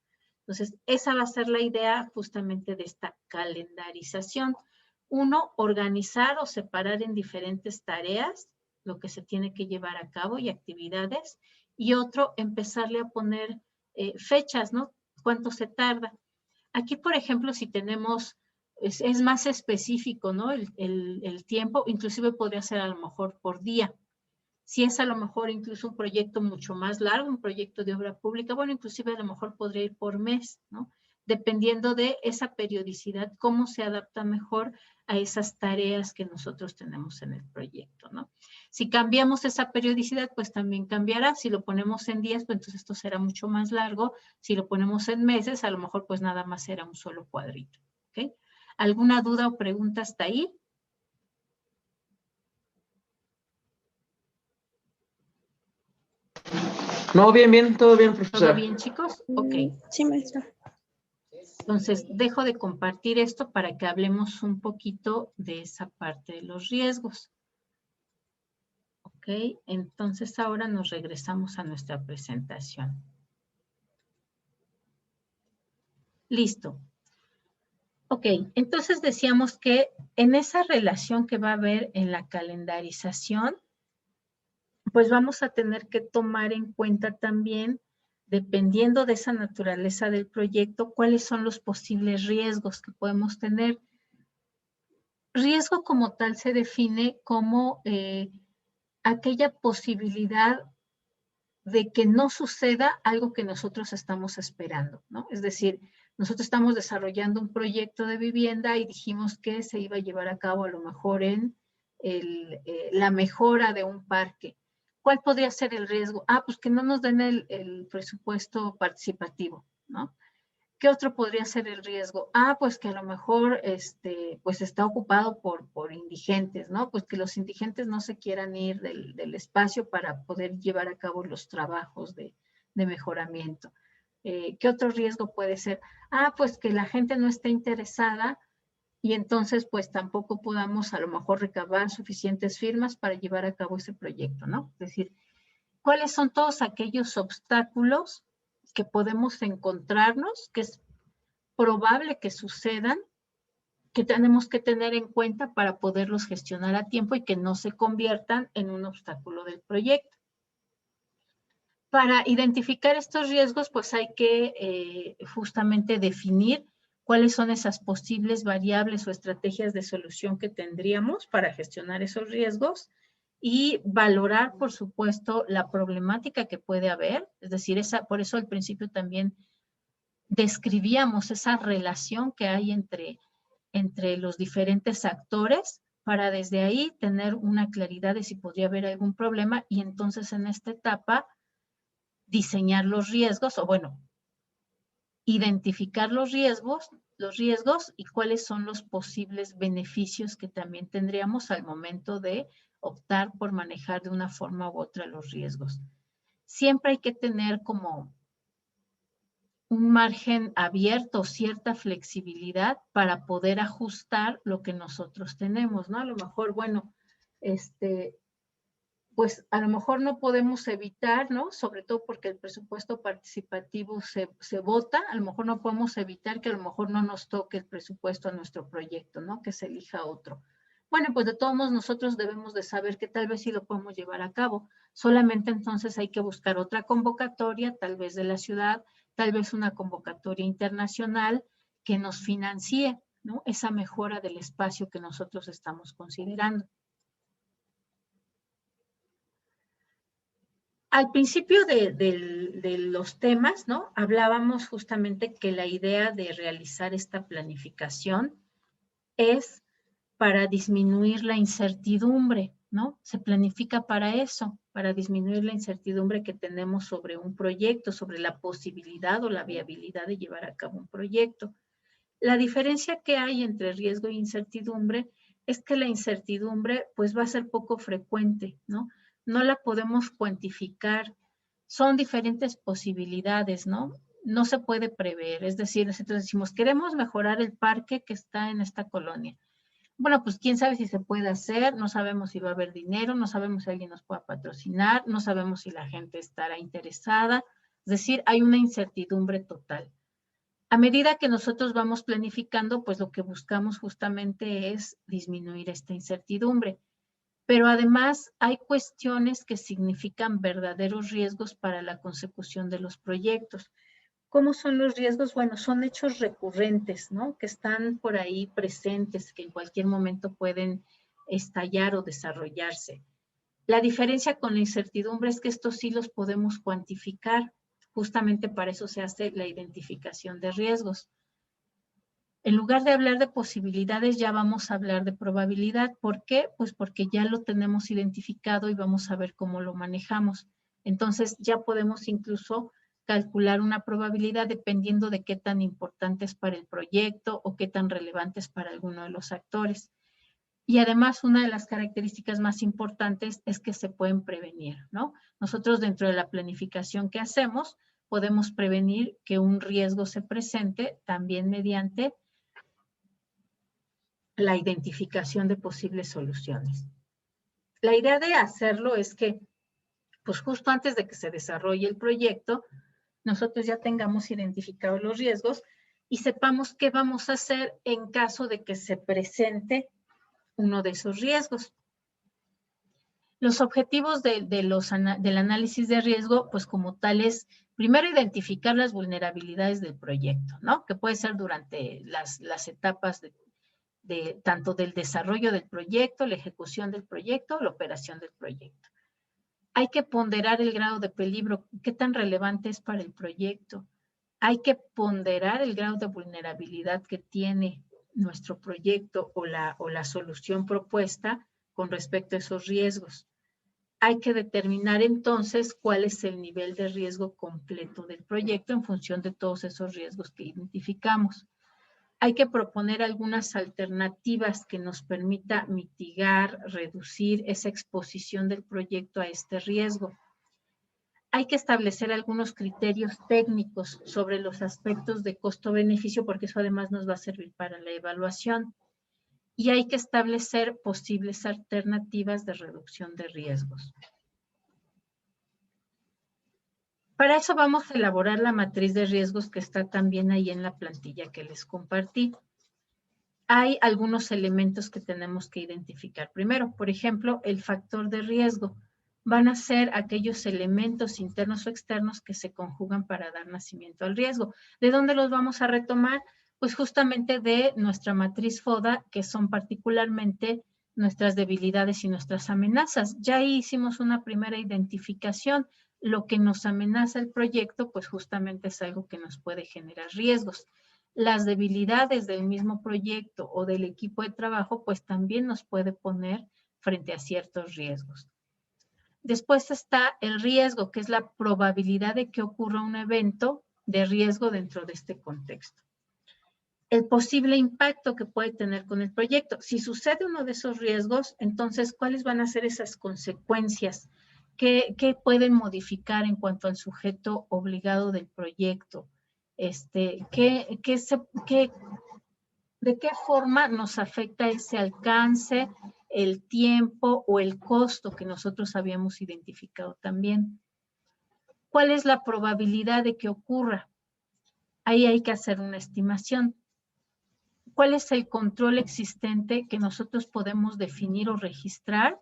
Entonces, esa va a ser la idea justamente de esta calendarización. Uno, organizar o separar en diferentes tareas lo que se tiene que llevar a cabo y actividades. Y otro, empezarle a poner fechas, ¿no? ¿Cuánto se tarda? Aquí, por ejemplo, si tenemos, es más específico, ¿no? El tiempo, inclusive podría ser a lo mejor por día. Si es a lo mejor incluso un proyecto mucho más largo, un proyecto de obra pública, bueno, inclusive a lo mejor podría ir por mes, ¿no? Dependiendo de esa periodicidad, cómo se adapta mejor a esas tareas que nosotros tenemos en el proyecto, ¿no? Si cambiamos esa periodicidad, pues también cambiará. Si lo ponemos en días, pues entonces esto será mucho más largo. Si lo ponemos en meses, a lo mejor pues nada más será un solo cuadrito, ¿ok? ¿Alguna duda o pregunta hasta ahí? No, bien, todo bien, profesora. ¿Todo bien, chicos? Ok. Sí, maestra. Entonces, dejo de compartir esto para que hablemos un poquito de esa parte de los riesgos. Ok, entonces ahora nos regresamos a nuestra presentación. Listo. Ok, entonces decíamos que en esa relación que va a haber en la calendarización, pues vamos a tener que tomar en cuenta también, dependiendo de esa naturaleza del proyecto, cuáles son los posibles riesgos que podemos tener. Riesgo como tal se define como aquella posibilidad de que no suceda algo que nosotros estamos esperando, ¿no? Es decir, nosotros estamos desarrollando un proyecto de vivienda y dijimos que se iba a llevar a cabo a lo mejor en la mejora de un parque. ¿Cuál podría ser el riesgo? Pues que no nos den el presupuesto participativo, ¿no? ¿Qué otro podría ser el riesgo? Pues que a lo mejor pues está ocupado por indigentes, ¿no? Pues que los indigentes no se quieran ir del espacio para poder llevar a cabo los trabajos de mejoramiento. ¿Qué otro riesgo puede ser? Pues que la gente no esté interesada y entonces pues tampoco podamos a lo mejor recabar suficientes firmas para llevar a cabo ese proyecto, ¿no? Es decir, ¿cuáles son todos aquellos obstáculos que podemos encontrarnos, que es probable que sucedan, que tenemos que tener en cuenta para poderlos gestionar a tiempo y que no se conviertan en un obstáculo del proyecto? Para identificar estos riesgos, pues hay que justamente definir cuáles son esas posibles variables o estrategias de solución que tendríamos para gestionar esos riesgos y valorar, por supuesto, la problemática que puede haber. Es decir, por eso al principio también describíamos esa relación que hay entre los diferentes actores para desde ahí tener una claridad de si podría haber algún problema y entonces en esta etapa diseñar los riesgos o bueno, identificar los riesgos y cuáles son los posibles beneficios que también tendríamos al momento de optar por manejar de una forma u otra los riesgos. Siempre hay que tener como un margen abierto, cierta flexibilidad para poder ajustar lo que nosotros tenemos, ¿no? A lo mejor, bueno, pues a lo mejor no podemos evitar, ¿no? Sobre todo porque el presupuesto participativo se vota, a lo mejor no podemos evitar que a lo mejor no nos toque el presupuesto a nuestro proyecto, ¿no? Que se elija otro. Bueno, pues de todos modos nosotros debemos de saber que tal vez sí lo podemos llevar a cabo. Solamente entonces hay que buscar otra convocatoria, tal vez de la ciudad, tal vez una convocatoria internacional que nos financie, ¿no? Esa mejora del espacio que nosotros estamos considerando. Al principio de los temas, ¿no? Hablábamos justamente que la idea de realizar esta planificación es para disminuir la incertidumbre, ¿no? Se planifica para eso, para disminuir la incertidumbre que tenemos sobre un proyecto, sobre la posibilidad o la viabilidad de llevar a cabo un proyecto. La diferencia que hay entre riesgo e incertidumbre es que la incertidumbre pues va a ser poco frecuente, ¿no? No la podemos cuantificar. Son diferentes posibilidades, ¿no? No se puede prever. Es decir, nosotros decimos, queremos mejorar el parque que está en esta colonia. Bueno, pues quién sabe si se puede hacer, no sabemos si va a haber dinero, no sabemos si alguien nos pueda patrocinar, no sabemos si la gente estará interesada. Es decir, hay una incertidumbre total. A medida que nosotros vamos planificando, pues lo que buscamos justamente es disminuir esta incertidumbre. Pero además hay cuestiones que significan verdaderos riesgos para la consecución de los proyectos. ¿Cómo son los riesgos? Bueno, son hechos recurrentes, ¿no? Que están por ahí presentes, que en cualquier momento pueden estallar o desarrollarse. La diferencia con la incertidumbre es que estos sí los podemos cuantificar. Justamente para eso se hace la identificación de riesgos. En lugar de hablar de posibilidades, ya vamos a hablar de probabilidad. ¿Por qué? Pues porque ya lo tenemos identificado y vamos a ver cómo lo manejamos. Entonces ya podemos incluso calcular una probabilidad dependiendo de qué tan importante es para el proyecto o qué tan relevante es para alguno de los actores. Y además, una de las características más importantes es que se pueden prevenir, ¿no? Nosotros dentro de la planificación que hacemos, podemos prevenir que un riesgo se presente también mediante la identificación de posibles soluciones. La idea de hacerlo es que, pues justo antes de que se desarrolle el proyecto, nosotros ya tengamos identificados los riesgos y sepamos qué vamos a hacer en caso de que se presente uno de esos riesgos. Los objetivos del análisis de riesgo, pues como tal es, primero identificar las vulnerabilidades del proyecto, ¿no? Que puede ser durante las etapas tanto del desarrollo del proyecto, la ejecución del proyecto, la operación del proyecto. Hay que ponderar el grado de peligro, qué tan relevante es para el proyecto. Hay que ponderar el grado de vulnerabilidad que tiene nuestro proyecto o la solución propuesta con respecto a esos riesgos. Hay que determinar entonces cuál es el nivel de riesgo completo del proyecto en función de todos esos riesgos que identificamos. Hay que proponer algunas alternativas que nos permita mitigar, reducir esa exposición del proyecto a este riesgo. Hay que establecer algunos criterios técnicos sobre los aspectos de costo-beneficio, porque eso además nos va a servir para la evaluación. Y hay que establecer posibles alternativas de reducción de riesgos. Para eso vamos a elaborar la matriz de riesgos que está también ahí en la plantilla que les compartí. Hay algunos elementos que tenemos que identificar. Primero, por ejemplo, el factor de riesgo. Van a ser aquellos elementos internos o externos que se conjugan para dar nacimiento al riesgo. ¿De dónde los vamos a retomar? Pues justamente de nuestra matriz FODA, que son particularmente nuestras debilidades y nuestras amenazas. Ya ahí hicimos una primera identificación. Lo que nos amenaza el proyecto, pues justamente es algo que nos puede generar riesgos. Las debilidades del mismo proyecto o del equipo de trabajo, pues también nos puede poner frente a ciertos riesgos. Después está el riesgo, que es la probabilidad de que ocurra un evento de riesgo dentro de este contexto. El posible impacto que puede tener con el proyecto. Si sucede uno de esos riesgos, entonces, ¿cuáles van a ser esas consecuencias? ¿Qué pueden modificar en cuanto al sujeto obligado del proyecto? ¿De qué forma nos afecta ese alcance, el tiempo o el costo que nosotros habíamos identificado también? ¿Cuál es la probabilidad de que ocurra? Ahí hay que hacer una estimación. ¿Cuál es el control existente que nosotros podemos definir o registrar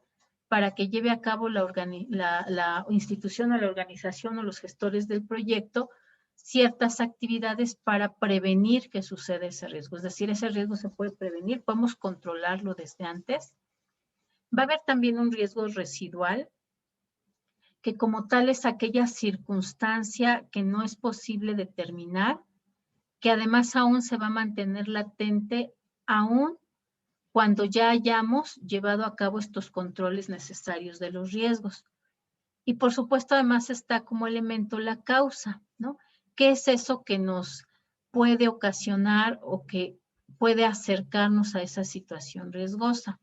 para que lleve a cabo la institución o la organización o los gestores del proyecto ciertas actividades para prevenir que suceda ese riesgo? Es decir, ese riesgo se puede prevenir, podemos controlarlo desde antes. Va a haber también un riesgo residual, que como tal es aquella circunstancia que no es posible determinar, que además aún se va a mantener latente aún cuando ya hayamos llevado a cabo estos controles necesarios de los riesgos. Y por supuesto, además está como elemento la causa, ¿no? ¿Qué es eso que nos puede ocasionar o que puede acercarnos a esa situación riesgosa?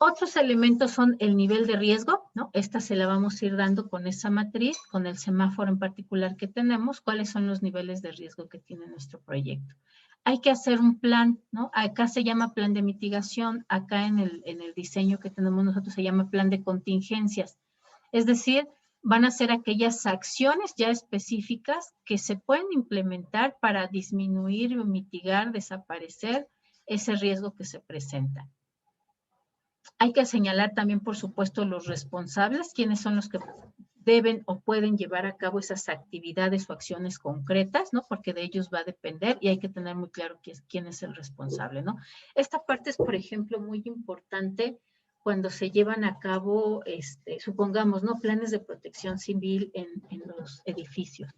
Otros elementos son el nivel de riesgo, ¿no? Esta se la vamos a ir dando con esa matriz, con el semáforo en particular que tenemos, cuáles son los niveles de riesgo que tiene nuestro proyecto. Hay que hacer un plan, ¿no? Acá se llama plan de mitigación, acá en el diseño que tenemos nosotros se llama plan de contingencias. Es decir, van a ser aquellas acciones ya específicas que se pueden implementar para disminuir o mitigar, desaparecer ese riesgo que se presenta. Hay que señalar también, por supuesto, los responsables, quiénes son los que deben o pueden llevar a cabo esas actividades o acciones concretas, ¿no? Porque de ellos va a depender y hay que tener muy claro quién es el responsable, ¿no? Esta parte es, por ejemplo, muy importante cuando se llevan a cabo, supongamos, ¿no? Planes de protección civil en los edificios.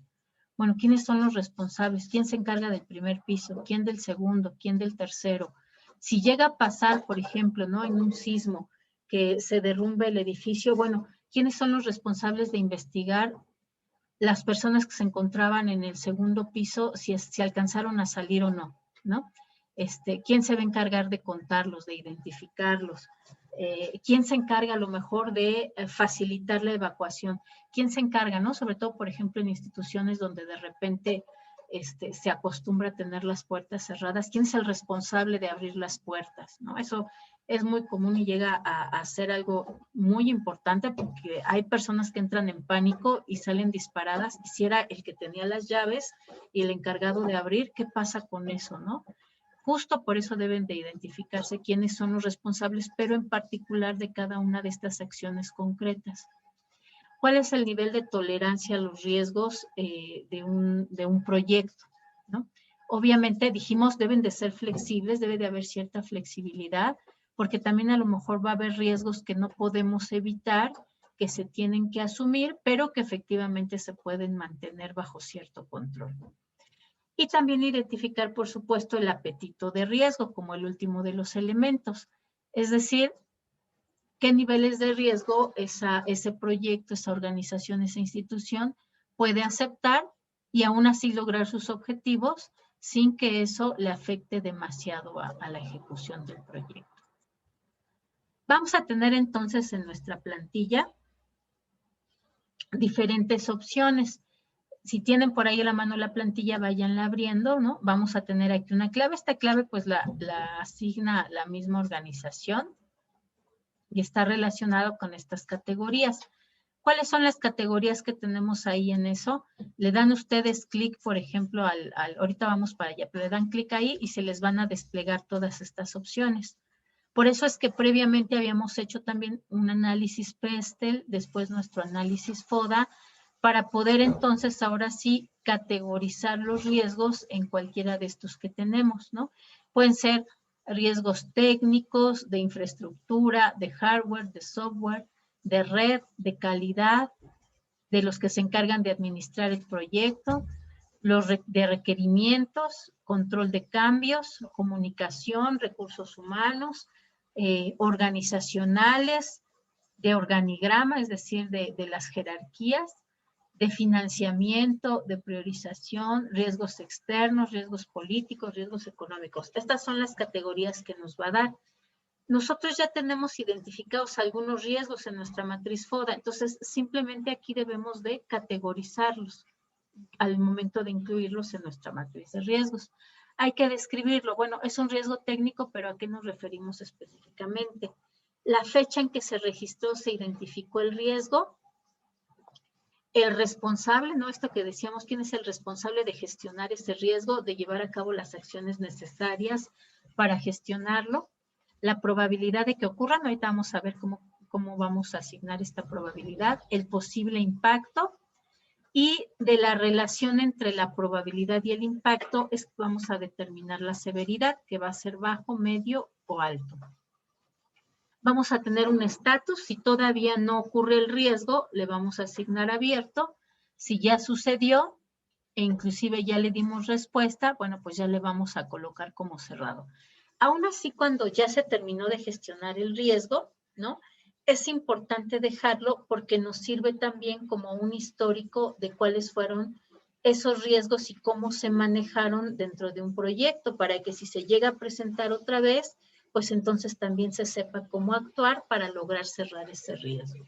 Bueno, ¿quiénes son los responsables? ¿Quién se encarga del primer piso? ¿Quién del segundo? ¿Quién del tercero? Si llega a pasar, por ejemplo, ¿no? En un sismo que se derrumbe el edificio, bueno, ¿quiénes son los responsables de investigar las personas que se encontraban en el segundo piso, si alcanzaron a salir o no, ¿no? ¿Quién se va a encargar de contarlos, de identificarlos? ¿Quién se encarga a lo mejor de facilitar la evacuación? ¿Quién se encarga, no? Sobre todo, por ejemplo, en instituciones donde de repente se acostumbra a tener las puertas cerradas. ¿Quién es el responsable de abrir las puertas? ¿No? Eso es muy común y llega a ser algo muy importante porque hay personas que entran en pánico y salen disparadas. Y si era el que tenía las llaves y el encargado de abrir, ¿qué pasa con eso, no? Justo por eso deben de identificarse quiénes son los responsables, pero en particular de cada una de estas acciones concretas. ¿Cuál es el nivel de tolerancia a los riesgos de un proyecto, ¿no? Obviamente, dijimos, deben de ser flexibles, debe de haber cierta flexibilidad, porque también a lo mejor va a haber riesgos que no podemos evitar, que se tienen que asumir, pero que efectivamente se pueden mantener bajo cierto control. Y también identificar, por supuesto, el apetito de riesgo como el último de los elementos. Es decir, qué niveles de riesgo ese proyecto, esa organización, esa institución puede aceptar y aún así lograr sus objetivos sin que eso le afecte demasiado a la ejecución del proyecto. Vamos a tener entonces en nuestra plantilla diferentes opciones. Si tienen por ahí a la mano la plantilla, váyanla abriendo, ¿no? Vamos a tener aquí una clave. Esta clave pues la asigna la misma organización y está relacionado con estas categorías. ¿Cuáles son las categorías que tenemos ahí en eso? Le dan ustedes clic, por ejemplo, ahorita vamos para allá, pero le dan clic ahí y se les van a desplegar todas estas opciones. Por eso es que previamente habíamos hecho también un análisis PESTEL, después nuestro análisis FODA, para poder entonces ahora sí categorizar los riesgos en cualquiera de estos que tenemos, ¿no? Pueden ser riesgos técnicos, de infraestructura, de hardware, de software, de red, de calidad, de los que se encargan de administrar el proyecto, los de requerimientos, control de cambios, comunicación, recursos humanos, organizacionales, de organigrama, es decir, de las jerarquías, de financiamiento, de priorización, riesgos externos, riesgos políticos, riesgos económicos. Estas son las categorías que nos va a dar. nosotros ya tenemos identificados algunos riesgos en nuestra matriz FODA, entonces simplemente aquí debemos de categorizarlos al momento de incluirlos en nuestra matriz de riesgos. Hay que describirlo. Bueno, es un riesgo técnico, pero ¿a qué nos referimos específicamente? La fecha en que se registró, se identificó el riesgo, el responsable, ¿no? Esto que decíamos, ¿quién es el responsable de gestionar ese riesgo, de llevar a cabo las acciones necesarias para gestionarlo? La probabilidad de que ocurran, ahorita vamos a ver cómo vamos a asignar esta probabilidad, el posible impacto, y de la relación entre la probabilidad y el impacto vamos a determinar la severidad, que va a ser bajo, medio o alto. Vamos a tener un estatus. Si todavía no ocurre el riesgo, le vamos a asignar abierto. Si ya sucedió e inclusive ya le dimos respuesta, bueno, pues ya le vamos a colocar como cerrado. Aún así, cuando ya se terminó de gestionar el riesgo, ¿no? Es importante dejarlo porque nos sirve también como un histórico de cuáles fueron esos riesgos y cómo se manejaron dentro de un proyecto, para que si se llega a presentar otra vez, pues entonces también se sepa cómo actuar para lograr cerrar ese riesgo.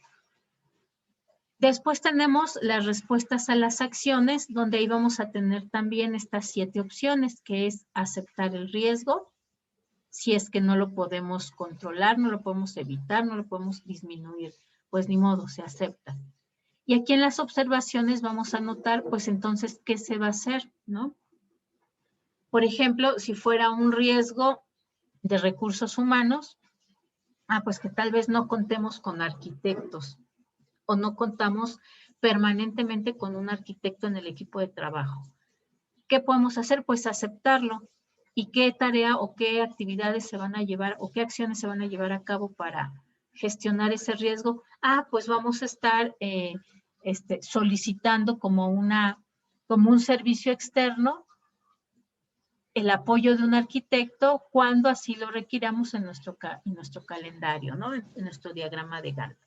Después tenemos las respuestas a las acciones, donde ahí vamos a tener también estas 7 opciones, que es aceptar el riesgo, si es que no lo podemos controlar, no lo podemos evitar, no lo podemos disminuir, pues ni modo, se acepta. Y aquí en las observaciones vamos a notar, pues entonces, ¿qué se va a hacer, no? Por ejemplo, si fuera un riesgo de recursos humanos, pues que tal vez no contemos con arquitectos o no contamos permanentemente con un arquitecto en el equipo de trabajo. ¿Qué podemos hacer? Pues aceptarlo. ¿Y qué tarea o qué actividades se van a llevar o qué acciones se van a llevar a cabo para gestionar ese riesgo? Pues vamos a estar solicitando como un servicio externo el apoyo de un arquitecto cuando así lo requiramos en nuestro calendario, ¿no? En nuestro diagrama de Gantt.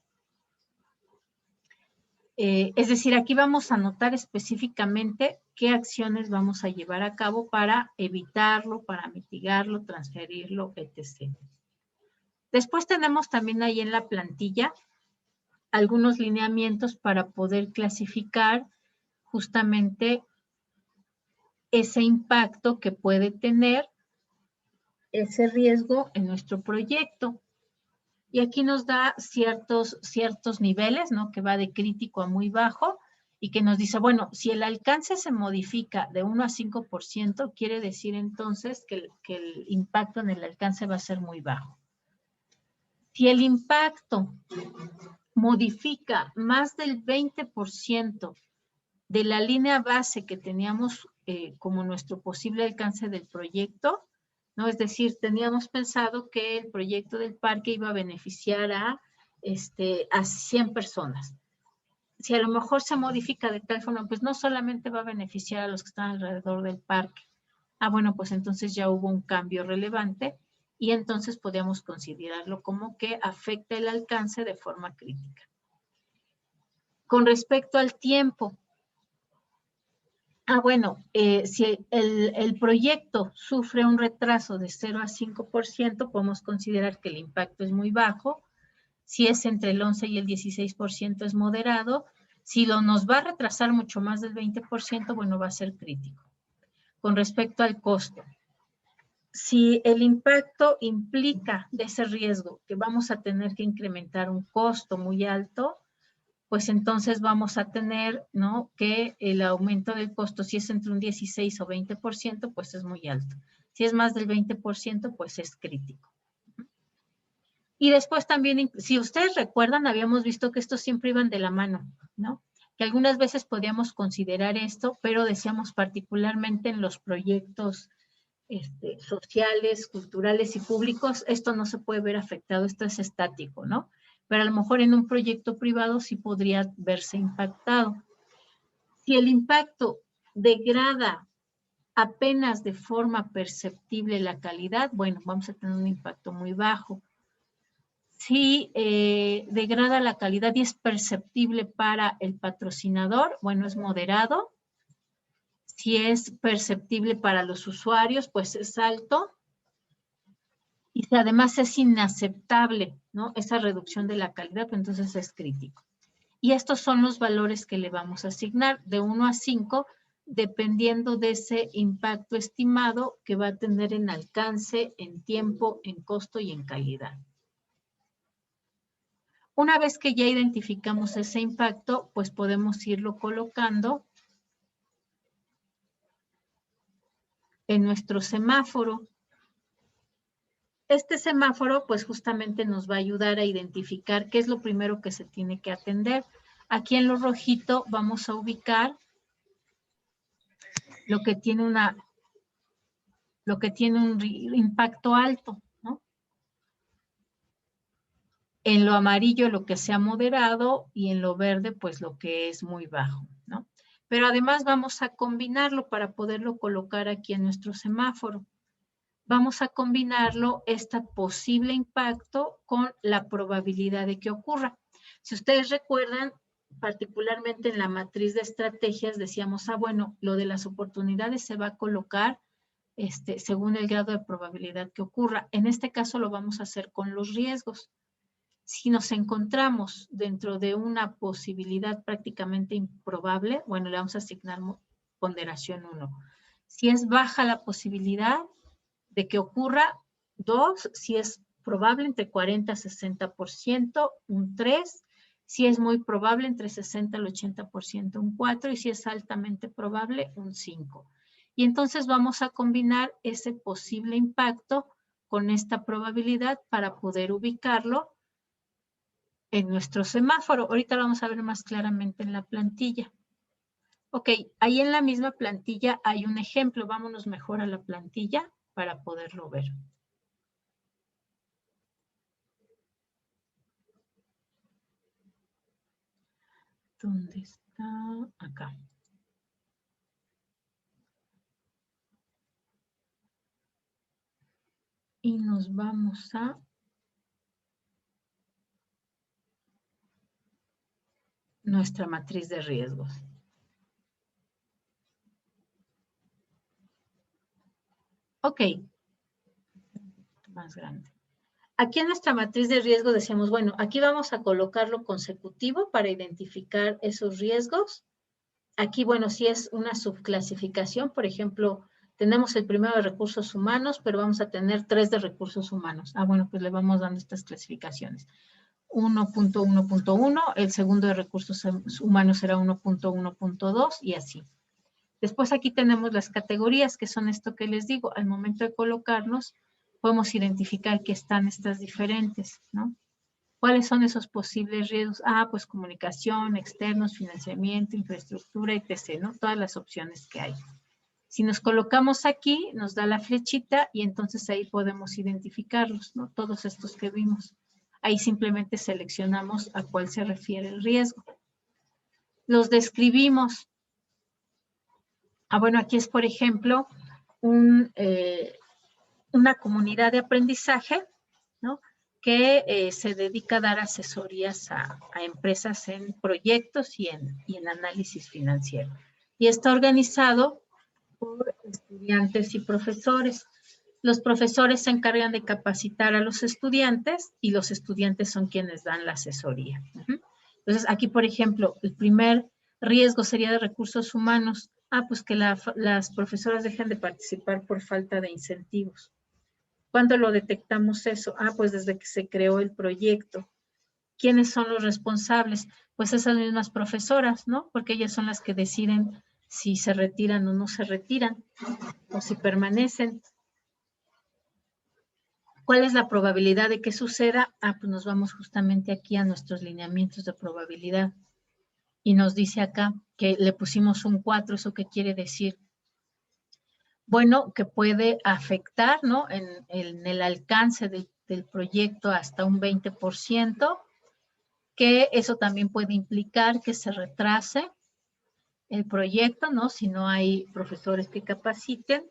Es decir, aquí vamos a anotar específicamente qué acciones vamos a llevar a cabo para evitarlo, para mitigarlo, transferirlo, etc. Después tenemos también ahí en la plantilla algunos lineamientos para poder clasificar justamente ese impacto que puede tener ese riesgo en nuestro proyecto. Y aquí nos da ciertos niveles, ¿no? Que va de crítico a muy bajo y que nos dice, bueno, si el alcance se modifica de 1 a 5%, quiere decir entonces que el impacto en el alcance va a ser muy bajo. Si el impacto modifica más del 20% de la línea base que teníamos como nuestro posible alcance del proyecto, ¿no? Es decir, teníamos pensado que el proyecto del parque iba a beneficiar a 100 personas. Si a lo mejor se modifica de tal forma, pues no solamente va a beneficiar a los que están alrededor del parque. Bueno, pues entonces ya hubo un cambio relevante y entonces podríamos considerarlo como que afecta el alcance de forma crítica. Con respecto al tiempo, bueno, si el proyecto sufre un retraso de 0 a 5%, podemos considerar que el impacto es muy bajo. Si es entre el 11 y el 16% es moderado. Si nos va a retrasar mucho más del 20%, bueno, va a ser crítico. Con respecto al costo, si el impacto implica de ese riesgo que vamos a tener que incrementar un costo muy alto, pues entonces vamos a tener, ¿no? Que el aumento del costo, si es entre un 16 o 20%, pues es muy alto. Si es más del 20%, pues es crítico. Y después también, si ustedes recuerdan, habíamos visto que estos siempre iban de la mano, ¿no? Que algunas veces podíamos considerar esto, pero decíamos particularmente en los proyectos sociales, culturales y públicos, esto no se puede ver afectado, esto es estático, ¿no? Pero a lo mejor en un proyecto privado sí podría verse impactado. Si el impacto degrada apenas de forma perceptible la calidad, bueno, vamos a tener un impacto muy bajo. Si degrada la calidad y es perceptible para el patrocinador, bueno, es moderado. Si es perceptible para los usuarios, pues es alto. Y si además es inaceptable, ¿no? Esa reducción de la calidad, pues entonces es crítico. Y estos son los valores que le vamos a asignar de 1 a 5, dependiendo de ese impacto estimado que va a tener en alcance, en tiempo, en costo y en calidad. Una vez que ya identificamos ese impacto, pues podemos irlo colocando en nuestro semáforo. Este semáforo, pues justamente nos va a ayudar a identificar qué es lo primero que se tiene que atender. Aquí en lo rojito vamos a ubicar lo que tiene un impacto alto, ¿no? En lo amarillo lo que sea moderado y en lo verde pues lo que es muy bajo, ¿no? Pero además vamos a combinarlo para poderlo colocar aquí en nuestro semáforo. Vamos a combinarlo, este posible impacto, con la probabilidad de que ocurra. Si ustedes recuerdan, particularmente en la matriz de estrategias, decíamos, bueno, lo de las oportunidades se va a colocar según el grado de probabilidad que ocurra. En este caso lo vamos a hacer con los riesgos. Si nos encontramos dentro de una posibilidad prácticamente improbable, bueno, le vamos a asignar ponderación 1. Si es baja la posibilidad de que ocurra, 2, si es probable entre 40 a 60%, un 3, si es muy probable entre 60 al 80%, un 4, y si es altamente probable, un 5. Y entonces vamos a combinar ese posible impacto con esta probabilidad para poder ubicarlo en nuestro semáforo. Ahorita lo vamos a ver más claramente en la plantilla. Ok, ahí en la misma plantilla hay un ejemplo. Vámonos mejor a la plantilla para poderlo ver. ¿Dónde está? Acá. Y nos vamos a nuestra matriz de riesgos. Ok. Más grande. Aquí en nuestra matriz de riesgo decíamos, bueno, aquí vamos a colocarlo consecutivo para identificar esos riesgos. Aquí, bueno, si es una subclasificación, por ejemplo, tenemos el primero de recursos humanos, pero vamos a tener 3 de recursos humanos. Bueno, pues le vamos dando estas clasificaciones. 1.1.1, el segundo de recursos humanos será 1.1.2 y así. Después aquí tenemos las categorías, que son esto que les digo. Al momento de colocarnos, podemos identificar que están estas diferentes, ¿no? ¿Cuáles son esos posibles riesgos? Pues comunicación, externos, financiamiento, infraestructura, etc., ¿no? Todas las opciones que hay. Si nos colocamos aquí, nos da la flechita y entonces ahí podemos identificarlos, ¿no? Todos estos que vimos. Ahí simplemente seleccionamos a cuál se refiere el riesgo. Los describimos. Bueno, aquí es, por ejemplo, una comunidad de aprendizaje, ¿no? Que se dedica a dar asesorías a empresas en proyectos y en análisis financiero. Y está organizado por estudiantes y profesores. Los profesores se encargan de capacitar a los estudiantes y los estudiantes son quienes dan la asesoría. Entonces, aquí, por ejemplo, el primer riesgo sería de recursos humanos. Pues que las profesoras dejan de participar por falta de incentivos. ¿Cuándo lo detectamos eso? Pues desde que se creó el proyecto. ¿Quiénes son los responsables? Pues esas mismas profesoras, ¿no? Porque ellas son las que deciden si se retiran o no se retiran, o si permanecen. ¿Cuál es la probabilidad de que suceda? Pues nos vamos justamente aquí a nuestros lineamientos de probabilidad. Y nos dice acá que le pusimos un 4, ¿eso qué quiere decir? Bueno, que puede afectar, ¿no? En el alcance del proyecto hasta un 20%, que eso también puede implicar que se retrase el proyecto, ¿no? Si no hay profesores que capaciten,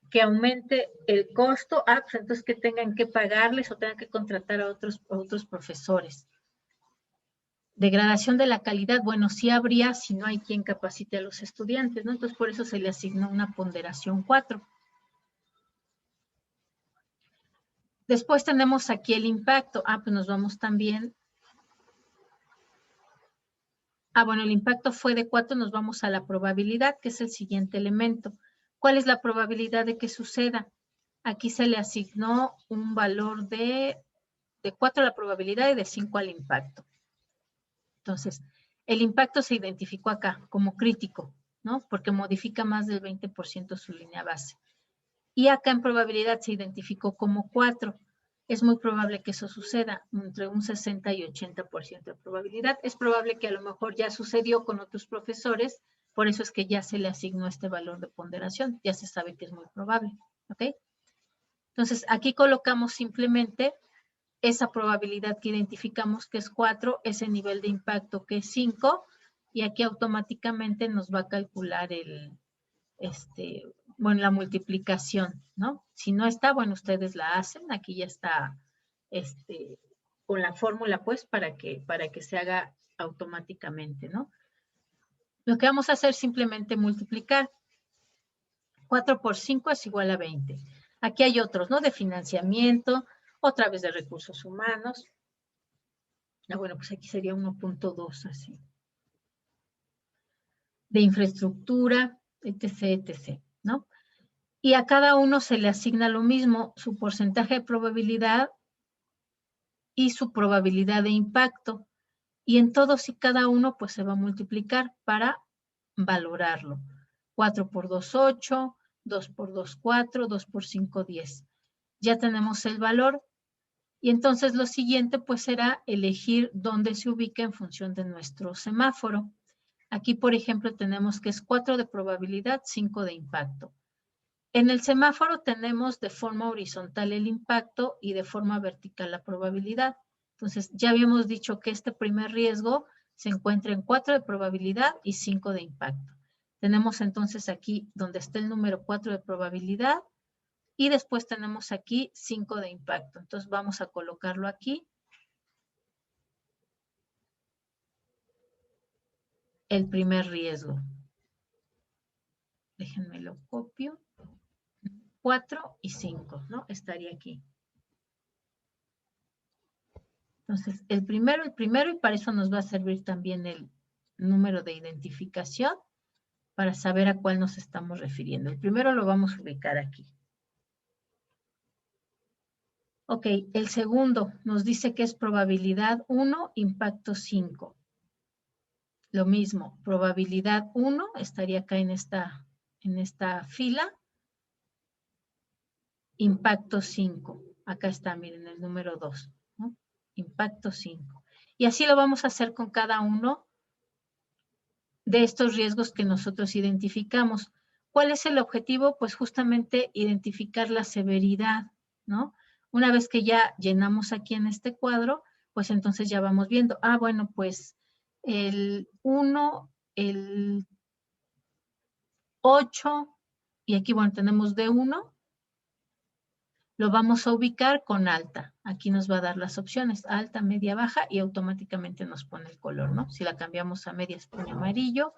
que aumente el costo, pues entonces que tengan que pagarles o tengan que contratar a otros profesores. Degradación de la calidad, bueno, sí habría si no hay quien capacite a los estudiantes, ¿no? Entonces, por eso se le asignó una ponderación 4. Después tenemos aquí el impacto. Pues nos vamos también. Bueno, el impacto fue de 4, nos vamos a la probabilidad, que es el siguiente elemento. ¿Cuál es la probabilidad de que suceda? Aquí se le asignó un valor de 4 a la probabilidad y de 5 al impacto. Entonces, el impacto se identificó acá como crítico, ¿no? Porque modifica más del 20% su línea base. Y acá en probabilidad se identificó como 4. Es muy probable que eso suceda, entre un 60 y 80% de probabilidad. Es probable que a lo mejor ya sucedió con otros profesores, por eso es que ya se le asignó este valor de ponderación. Ya se sabe que es muy probable, ¿ok? Entonces, aquí colocamos simplemente esa probabilidad que identificamos que es 4, ese nivel de impacto que es 5, y aquí automáticamente nos va a calcular la multiplicación, ¿no? Si no está, bueno, ustedes la hacen, aquí ya está con la fórmula, pues, para que se haga automáticamente, ¿no? Lo que vamos a hacer es simplemente multiplicar. 4 por 5 es igual a 20. Aquí hay otros, ¿no? De financiamiento, otra vez de recursos humanos. Bueno, pues aquí sería 1.2 así. De infraestructura, etc., etc., ¿no? Y a cada uno se le asigna lo mismo, su porcentaje de probabilidad y su probabilidad de impacto. Y en todos y cada uno, pues se va a multiplicar para valorarlo. 4 por 2, 8, 2 por 2, 4, 2 por 5, 10. Ya tenemos el valor. Y entonces lo siguiente, pues será elegir dónde se ubica en función de nuestro semáforo. Aquí, por ejemplo, tenemos que es 4 de probabilidad, 5 de impacto. En el semáforo tenemos de forma horizontal el impacto y de forma vertical la probabilidad. Entonces, ya habíamos dicho que este primer riesgo se encuentra en 4 de probabilidad y 5 de impacto. Tenemos entonces aquí donde está el número 4 de probabilidad y después tenemos aquí 5 de impacto. Entonces, vamos a colocarlo aquí. El primer riesgo. Déjenme lo copio. 4 y 5, ¿no? Estaría aquí. Entonces, el primero, y para eso nos va a servir también el número de identificación para saber a cuál nos estamos refiriendo. El primero lo vamos a ubicar aquí. Ok, el segundo nos dice que es probabilidad 1, impacto 5. Lo mismo, probabilidad 1 estaría acá en esta fila. Impacto 5. Acá está, miren, el número 2, ¿no? Impacto 5. Y así lo vamos a hacer con cada uno de estos riesgos que nosotros identificamos. ¿Cuál es el objetivo? Pues justamente identificar la severidad, ¿no? Una vez que ya llenamos aquí en este cuadro, pues entonces ya vamos viendo, bueno, pues el 1, el 8, y aquí, bueno, tenemos D1, lo vamos a ubicar con alta. Aquí nos va a dar las opciones, alta, media, baja, y automáticamente nos pone el color, ¿no? Si la cambiamos a media se pone amarillo,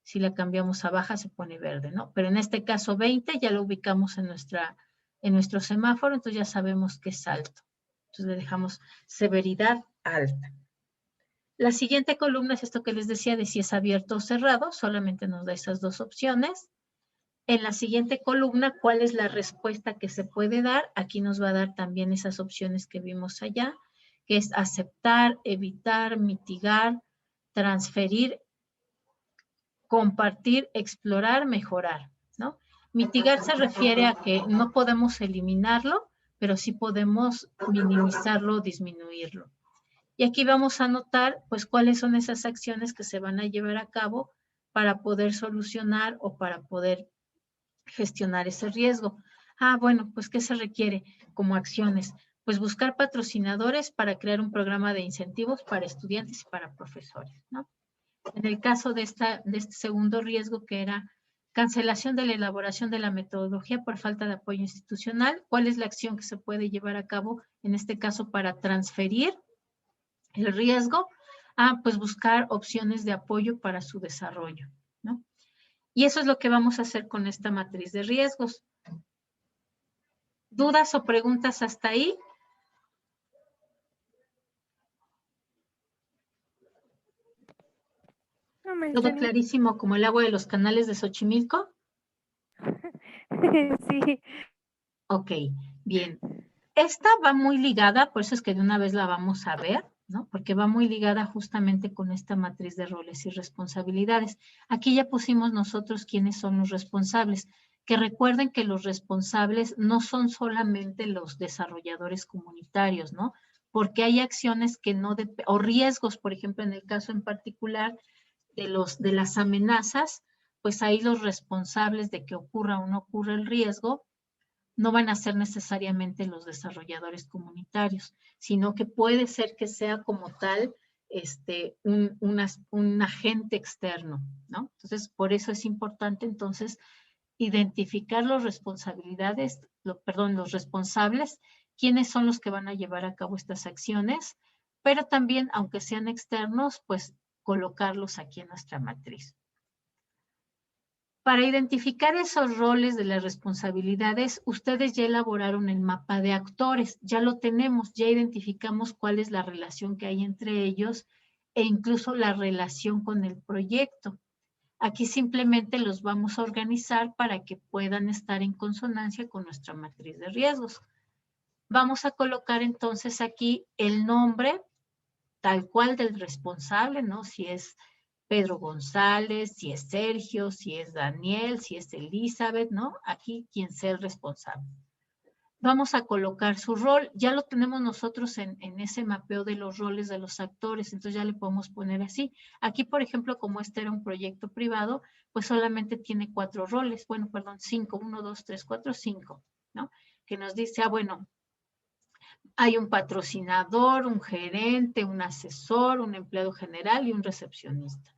si la cambiamos a baja se pone verde, ¿no? Pero en este caso 20 ya lo ubicamos en nuestro semáforo, entonces ya sabemos que es alto. Entonces le dejamos severidad alta. La siguiente columna es esto que les decía de si es abierto o cerrado, solamente nos da esas dos opciones. En la siguiente columna, ¿cuál es la respuesta que se puede dar? Aquí nos va a dar también esas opciones que vimos allá, que es aceptar, evitar, mitigar, transferir, compartir, explorar, mejorar, ¿no? Mitigar se refiere a que no podemos eliminarlo, pero sí podemos minimizarlo o disminuirlo. Y aquí vamos a anotar, pues, cuáles son esas acciones que se van a llevar a cabo para poder solucionar o para poder gestionar ese riesgo. Bueno, pues, ¿qué se requiere como acciones? Pues buscar patrocinadores para crear un programa de incentivos para estudiantes y para profesores, ¿no? En el caso de este segundo riesgo, que era cancelación de la elaboración de la metodología por falta de apoyo institucional, ¿cuál es la acción que se puede llevar a cabo en este caso para transferir el riesgo? Pues buscar opciones de apoyo para su desarrollo, ¿no? Y eso es lo que vamos a hacer con esta matriz de riesgos. ¿Dudas o preguntas hasta ahí? No me ¿Todo está clarísimo como el agua de los canales de Xochimilco? Sí. Ok, bien. Esta va muy ligada, por eso es que de una vez la vamos a ver, ¿no? Porque va muy ligada justamente con esta matriz de roles y responsabilidades. Aquí ya pusimos nosotros quiénes son los responsables, que recuerden que los responsables no son solamente los desarrolladores comunitarios, ¿no? Porque hay acciones que no, o riesgos, por ejemplo, en el caso en particular de las amenazas, pues ahí los responsables de que ocurra o no ocurra el riesgo no van a ser necesariamente los desarrolladores comunitarios, sino que puede ser que sea como tal un agente externo, ¿no? Entonces, por eso es importante entonces identificar los los responsables, quiénes son los que van a llevar a cabo estas acciones, pero también, aunque sean externos, pues colocarlos aquí en nuestra matriz. Para identificar esos roles de las responsabilidades, ustedes ya elaboraron el mapa de actores, ya lo tenemos, ya identificamos cuál es la relación que hay entre ellos e incluso la relación con el proyecto. Aquí simplemente los vamos a organizar para que puedan estar en consonancia con nuestra matriz de riesgos. Vamos a colocar entonces aquí el nombre tal cual del responsable, ¿no? Si es Pedro González, si es Sergio, si es Daniel, si es Elizabeth, ¿no? Aquí quien sea el responsable. Vamos a colocar su rol, ya lo tenemos nosotros en ese mapeo de los roles de los actores, entonces ya le podemos poner así. Aquí, por ejemplo, como este era un proyecto privado, pues solamente tiene 4 roles, bueno, perdón, 5, 1, 2, 3, 4, 5, ¿no? Que nos dice, bueno, hay un patrocinador, un gerente, un asesor, un empleado general y un recepcionista.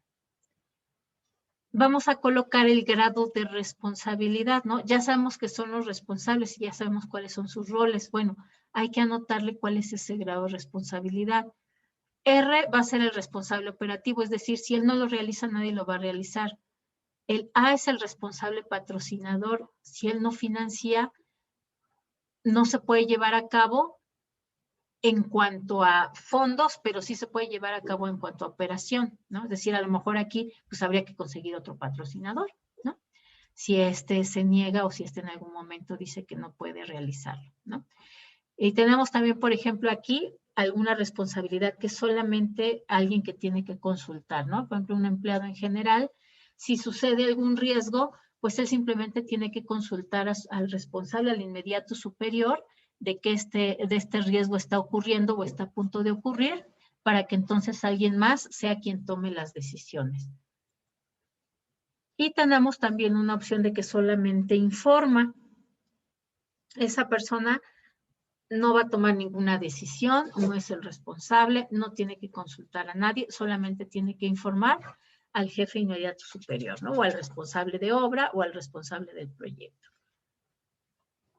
Vamos a colocar el grado de responsabilidad, ¿no? Ya sabemos que son los responsables y ya sabemos cuáles son sus roles. Bueno, hay que anotarle cuál es ese grado de responsabilidad. R va a ser el responsable operativo, es decir, si él no lo realiza, nadie lo va a realizar. El A es el responsable patrocinador. Si él no financia, no se puede llevar a cabo en cuanto a fondos, pero sí se puede llevar a cabo en cuanto a operación, ¿no? Es decir, a lo mejor aquí pues habría que conseguir otro patrocinador, ¿no? Si se niega o si en algún momento dice que no puede realizarlo, ¿no? Y tenemos también, por ejemplo, aquí alguna responsabilidad que solamente alguien que tiene que consultar, ¿no? Por ejemplo, un empleado en general, si sucede algún riesgo, pues él simplemente tiene que consultar al responsable, al inmediato superior, de que este riesgo está ocurriendo o está a punto de ocurrir, para que entonces alguien más sea quien tome las decisiones. Y tenemos también una opción de que solamente informa. Esa persona no va a tomar ninguna decisión, no es el responsable, no tiene que consultar a nadie, solamente tiene que informar al jefe inmediato superior, ¿no? O al responsable de obra o al responsable del proyecto.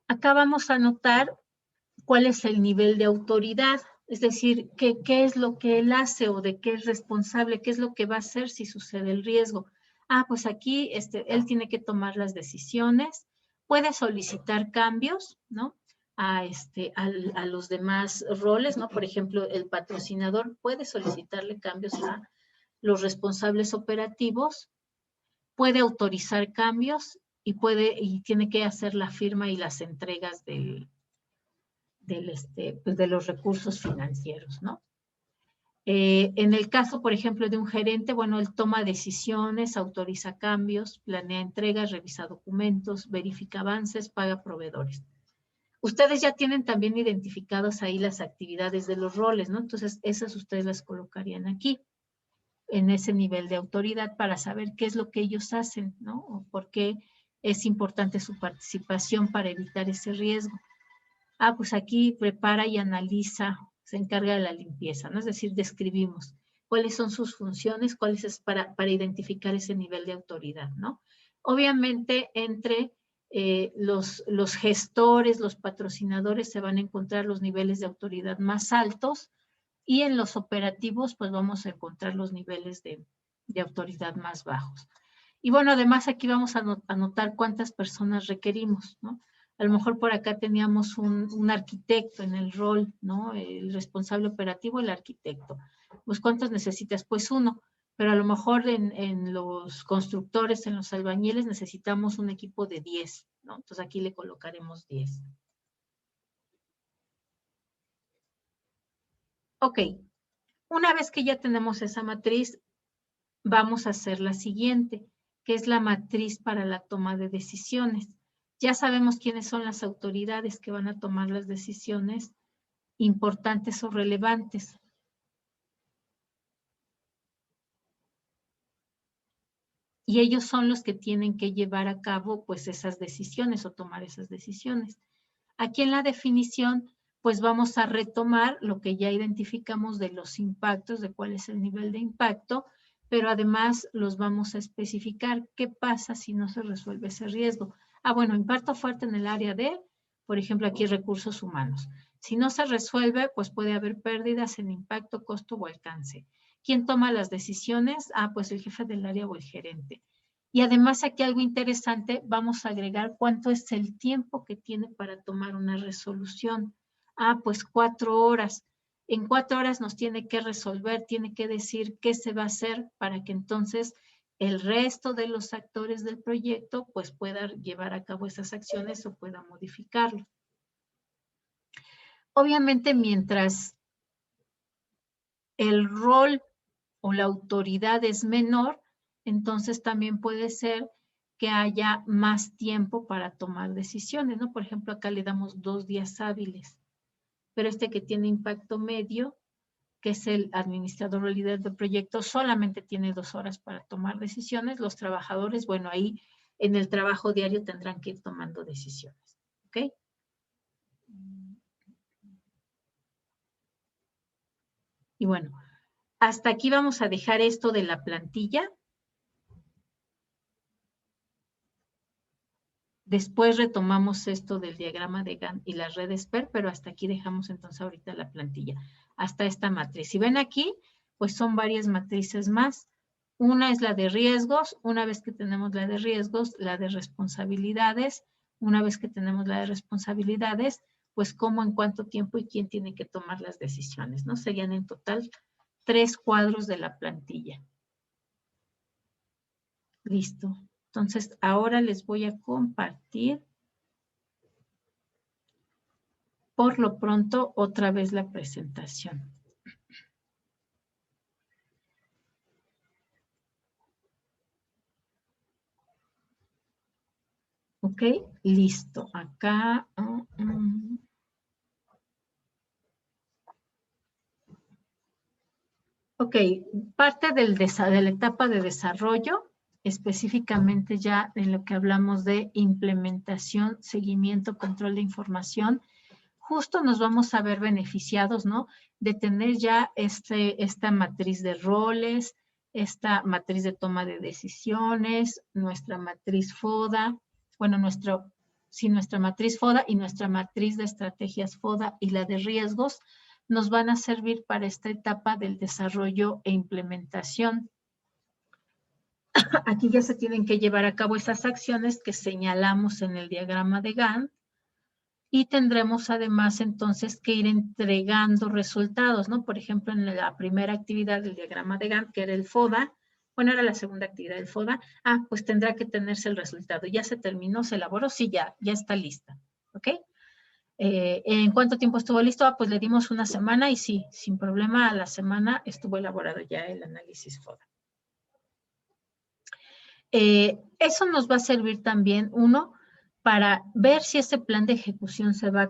Acá vamos a anotar cuál es el nivel de autoridad, es decir, qué es lo que él hace o de qué es responsable, qué es lo que va a hacer si sucede el riesgo. Ah, pues aquí él tiene que tomar las decisiones, puede solicitar cambios, ¿no? A los demás roles, ¿no? Por ejemplo, el patrocinador puede solicitarle cambios a los responsables operativos, puede autorizar cambios y tiene que hacer la firma y las entregas de los recursos financieros, ¿no? En el caso, por ejemplo, de un gerente, bueno, él toma decisiones, autoriza cambios, planea entregas, revisa documentos, verifica avances, paga proveedores. Ustedes ya tienen también identificadas ahí las actividades de los roles, ¿no? Entonces, esas ustedes las colocarían aquí, en ese nivel de autoridad, para saber qué es lo que ellos hacen, ¿no? O por qué es importante su participación para evitar ese riesgo. Ah, pues aquí prepara y analiza, se encarga de la limpieza, ¿no? Es decir, describimos cuáles son sus funciones, cuáles es para identificar ese nivel de autoridad, ¿no? Obviamente, entre los gestores, los patrocinadores, se van a encontrar los niveles de autoridad más altos y en los operativos, pues vamos a encontrar los niveles de autoridad más bajos. Y bueno, además aquí vamos a anotar cuántas personas requerimos, ¿no? A lo mejor por acá teníamos un arquitecto en el rol, ¿no? El responsable operativo, el arquitecto. Pues, ¿cuántos necesitas? Pues uno. Pero a lo mejor en los constructores, en los albañiles, necesitamos un equipo de 10, ¿no? Entonces aquí le colocaremos 10. Ok. Una vez que ya tenemos esa matriz, vamos a hacer la siguiente, que es la matriz para la toma de decisiones. Ya sabemos quiénes son las autoridades que van a tomar las decisiones importantes o relevantes. Y ellos son los que tienen que llevar a cabo, pues, esas decisiones o tomar esas decisiones. Aquí en la definición, pues, vamos a retomar lo que ya identificamos de los impactos, de cuál es el nivel de impacto, pero además los vamos a especificar qué pasa si no se resuelve ese riesgo. Bueno, impacto fuerte en el área de, por ejemplo, aquí recursos humanos. Si no se resuelve, pues puede haber pérdidas en impacto, costo o alcance. ¿Quién toma las decisiones? Pues el jefe del área o el gerente. Y además aquí algo interesante, vamos a agregar cuánto es el tiempo que tiene para tomar una resolución. Pues 4 horas. En 4 horas nos tiene que resolver, tiene que decir qué se va a hacer para que entonces el resto de los actores del proyecto pues pueda llevar a cabo esas acciones o pueda modificarlo. Obviamente, mientras el rol o la autoridad es menor, entonces también puede ser que haya más tiempo para tomar decisiones, ¿no? Por ejemplo, acá le damos 2 días hábiles, pero este que tiene impacto medio, que es el administrador o líder del proyecto, solamente tiene 2 horas para tomar decisiones. Los trabajadores, bueno, ahí en el trabajo diario tendrán que ir tomando decisiones, ¿ok? Y bueno, hasta aquí vamos a dejar esto de la plantilla. Después retomamos esto del diagrama de Gantt y las redes PER, pero hasta aquí dejamos entonces ahorita la plantilla, hasta esta matriz. Si ven aquí, pues son varias matrices más. Una es la de riesgos, una vez que tenemos la de riesgos, la de responsabilidades, una vez que tenemos la de responsabilidades, pues cómo, en cuánto tiempo y quién tiene que tomar las decisiones, ¿no? Serían en total 3 cuadros de la plantilla. Listo. Entonces, ahora les voy a compartir por lo pronto otra vez la presentación. Ok, listo. Acá. Ok, parte de la etapa de desarrollo, específicamente ya en lo que hablamos de implementación, seguimiento, control de información, justo nos vamos a ver beneficiados, ¿no? De tener ya esta matriz de roles, esta matriz de toma de decisiones, nuestra matriz FODA, bueno, nuestra matriz FODA y nuestra matriz de estrategias FODA y la de riesgos nos van a servir para esta etapa del desarrollo e implementación. Aquí ya se tienen que llevar a cabo esas acciones que señalamos en el diagrama de Gantt y tendremos además entonces que ir entregando resultados, ¿no? Por ejemplo, en la primera actividad del diagrama de Gantt, que era el FODA, bueno, era la segunda actividad del FODA, pues tendrá que tenerse el resultado. ¿Ya se terminó, se elaboró? Sí, ya está lista, ¿ok? ¿En cuánto tiempo estuvo listo? Pues le dimos una semana y sí, sin problema a la semana estuvo elaborado ya el análisis FODA. Eso nos va a servir también, uno, para ver si ese plan de ejecución se va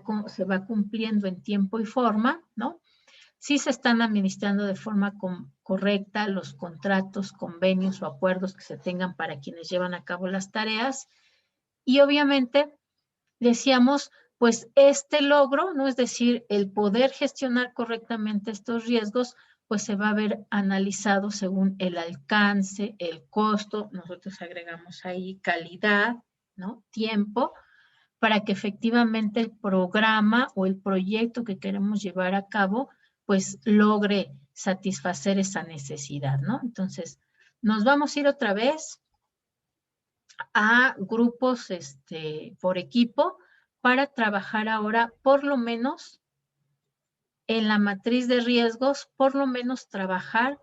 cumpliendo en tiempo y forma, ¿no? Si se están administrando de forma correcta los contratos, convenios o acuerdos que se tengan para quienes llevan a cabo las tareas. Y obviamente, decíamos, pues este logro, ¿no? Es decir, el poder gestionar correctamente estos riesgos, pues se va a ver analizado según el alcance, el costo, nosotros agregamos ahí calidad, ¿no? Tiempo, para que efectivamente el programa o el proyecto que queremos llevar a cabo, pues logre satisfacer esa necesidad, ¿no? Entonces, nos vamos a ir otra vez a grupos por equipo para trabajar ahora por lo menos en la matriz de riesgos, por lo menos trabajar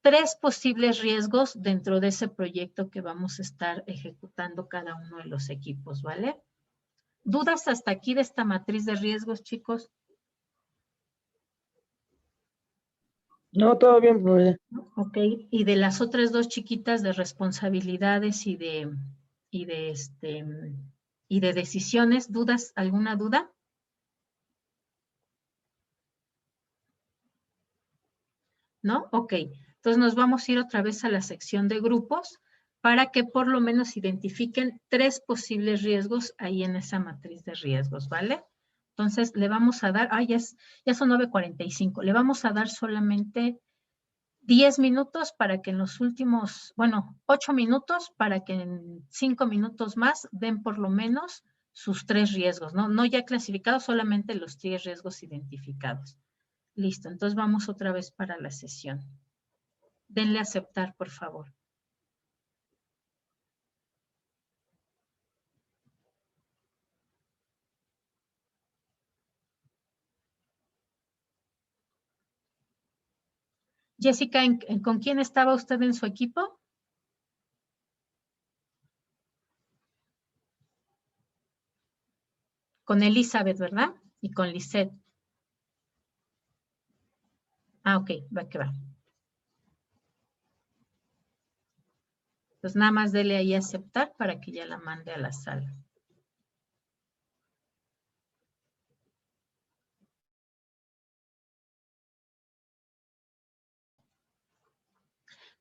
3 posibles riesgos dentro de ese proyecto que vamos a estar ejecutando cada uno de los equipos, ¿vale? ¿Dudas hasta aquí de esta matriz de riesgos, chicos? No, todo bien, profe. Ok, y de las otras 2 chiquitas de responsabilidades y de decisiones, ¿dudas? ¿Alguna duda? ¿No? Ok, entonces nos vamos a ir otra vez a la sección de grupos para que por lo menos identifiquen 3 posibles riesgos ahí en esa matriz de riesgos, ¿vale? Entonces le vamos a dar, ya son 9:45, le vamos a dar solamente 10 minutos para que en los últimos, 8 minutos para que en 5 minutos más den por lo menos sus 3 riesgos, ¿no? No ya clasificados, solamente los 3 riesgos identificados. Listo, entonces vamos otra vez para la sesión. Denle a aceptar, por favor. Jessica, ¿con quién estaba usted en su equipo? Con Elizabeth, ¿verdad? Y con Lisette. Ah, ok, va que va. Entonces nada más dele ahí a aceptar para que ya la mande a la sala.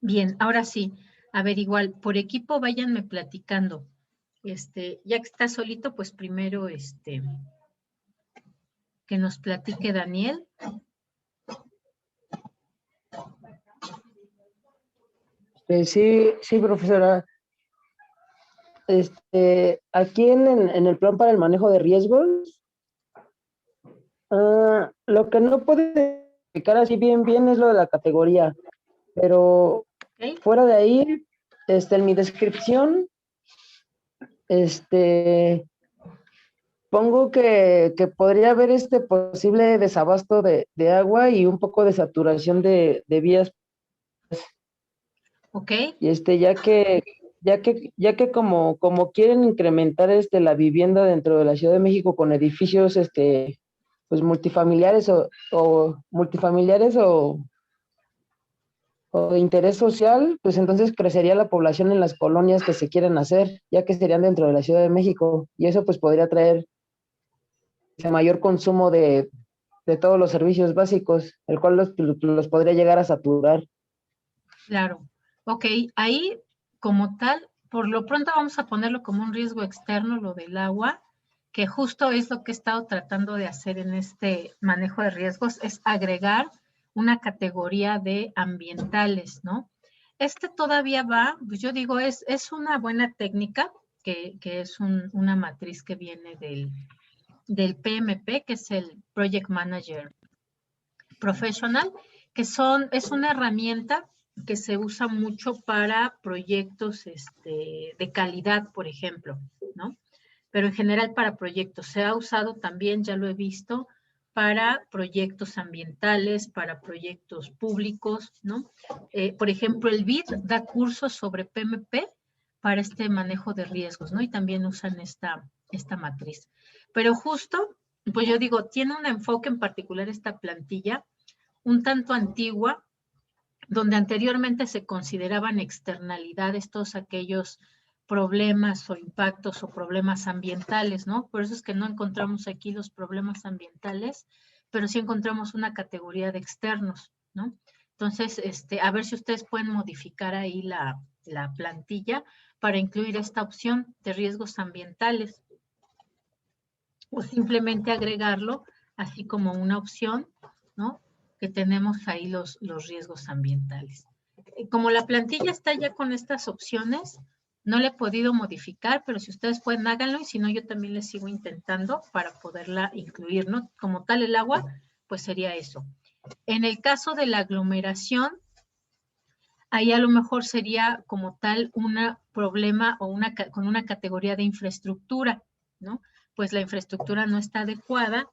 Bien, ahora sí. A ver, igual, por equipo váyanme platicando. Ya que está solito, pues primero que nos platique Daniel. Sí, profesora. Aquí en el plan para el manejo de riesgos, lo que no puede explicar así bien es lo de la categoría, pero ¿Okay? fuera de ahí, en mi descripción, pongo que podría haber posible desabasto de agua y un poco de saturación de vías. Ok. Y ya que como quieren incrementar la vivienda dentro de la Ciudad de México con edificios pues multifamiliares o de interés social, pues entonces crecería la población en las colonias que se quieren hacer, ya que serían dentro de la Ciudad de México, y eso pues podría traer ese mayor consumo de todos los servicios básicos, el cual los podría llegar a saturar. Claro. Ok, ahí como tal, por lo pronto vamos a ponerlo como un riesgo externo, lo del agua, que justo es lo que he estado tratando de hacer en este manejo de riesgos, es agregar una categoría de ambientales, ¿no? Todavía va, pues yo digo, es una buena técnica, que es una matriz que viene del PMP, que es el Project Manager Professional, que es una herramienta que se usa mucho para proyectos de calidad, por ejemplo, ¿no? Pero en general para proyectos. Se ha usado también, ya lo he visto, para proyectos ambientales, para proyectos públicos, ¿no? Por ejemplo, el BID da cursos sobre PMP para este manejo de riesgos, ¿no? Y también usan esta matriz. Pero justo, pues yo digo, tiene un enfoque en particular esta plantilla, un tanto antigua, donde anteriormente se consideraban externalidades todos aquellos problemas o impactos o problemas ambientales, ¿no? Por eso es que no encontramos aquí los problemas ambientales, pero sí encontramos una categoría de externos, ¿no? Entonces, a ver si ustedes pueden modificar ahí la plantilla para incluir esta opción de riesgos ambientales o simplemente agregarlo así como una opción, ¿no? Que tenemos ahí los riesgos ambientales. Como la plantilla está ya con estas opciones, no le he podido modificar, pero si ustedes pueden, háganlo, y si no, yo también les sigo intentando para poderla incluir, ¿no? Como tal el agua, pues sería eso. En el caso de la aglomeración, ahí a lo mejor sería como tal un problema o con una categoría de infraestructura, ¿no? Pues la infraestructura no está adecuada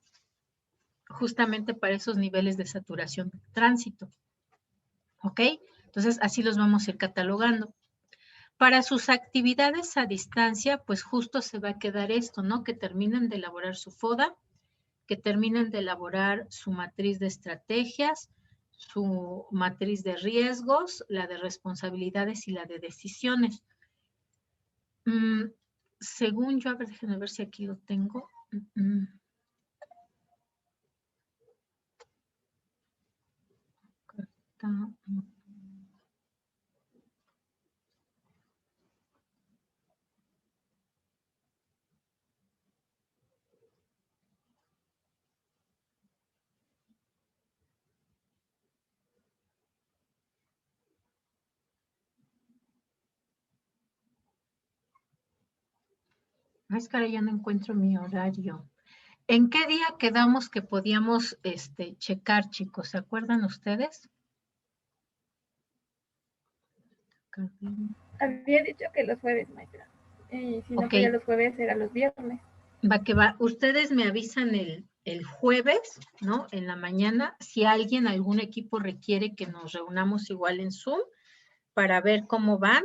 justamente para esos niveles de saturación de tránsito. ¿Ok? Entonces, así los vamos a ir catalogando. Para sus actividades a distancia, pues justo se va a quedar esto, ¿no? Que terminen de elaborar su FODA, que terminen de elaborar su matriz de estrategias, su matriz de riesgos, la de responsabilidades y la de decisiones. Según yo, a ver, déjenme ver si aquí lo tengo. Es que ahora ya no encuentro mi horario. ¿En qué día quedamos que podíamos checar, chicos? ¿Se acuerdan ustedes? Había dicho que los jueves, maestra. Y si no Ok. podía los jueves, era los viernes. Va que va. Ustedes me avisan el jueves, ¿no? En la mañana, si alguien, algún equipo requiere que nos reunamos igual en Zoom para ver cómo van.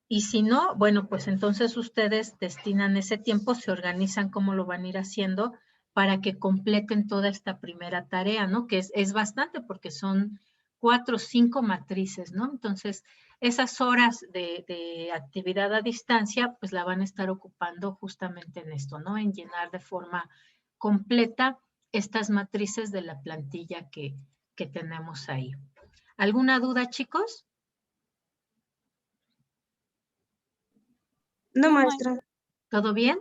Y si no, bueno, pues entonces ustedes destinan ese tiempo, se organizan cómo lo van a ir haciendo para que completen toda esta primera tarea, ¿no? Que es bastante porque son 4 o 5 matrices, ¿no? Entonces, esas horas de actividad a distancia, pues la van a estar ocupando justamente en esto, ¿no? En llenar de forma completa estas matrices de la plantilla que tenemos ahí. ¿Alguna duda, chicos? No, maestra. ¿Todo bien?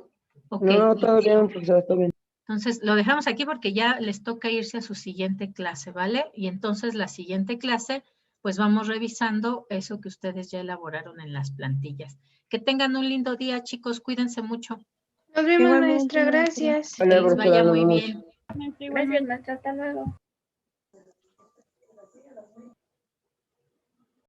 Ok. No, todo bien, profesor, todo bien. Entonces, lo dejamos aquí porque ya les toca irse a su siguiente clase, ¿vale? Y entonces la siguiente clase, pues vamos revisando eso que ustedes ya elaboraron en las plantillas. Que tengan un lindo día, chicos. Cuídense mucho. Nos vemos, Igualmente, maestra. maestra. Gracias. Que Hola, les vaya profesora, nos muy vemos. bien. Gracias, maestra. Hasta luego.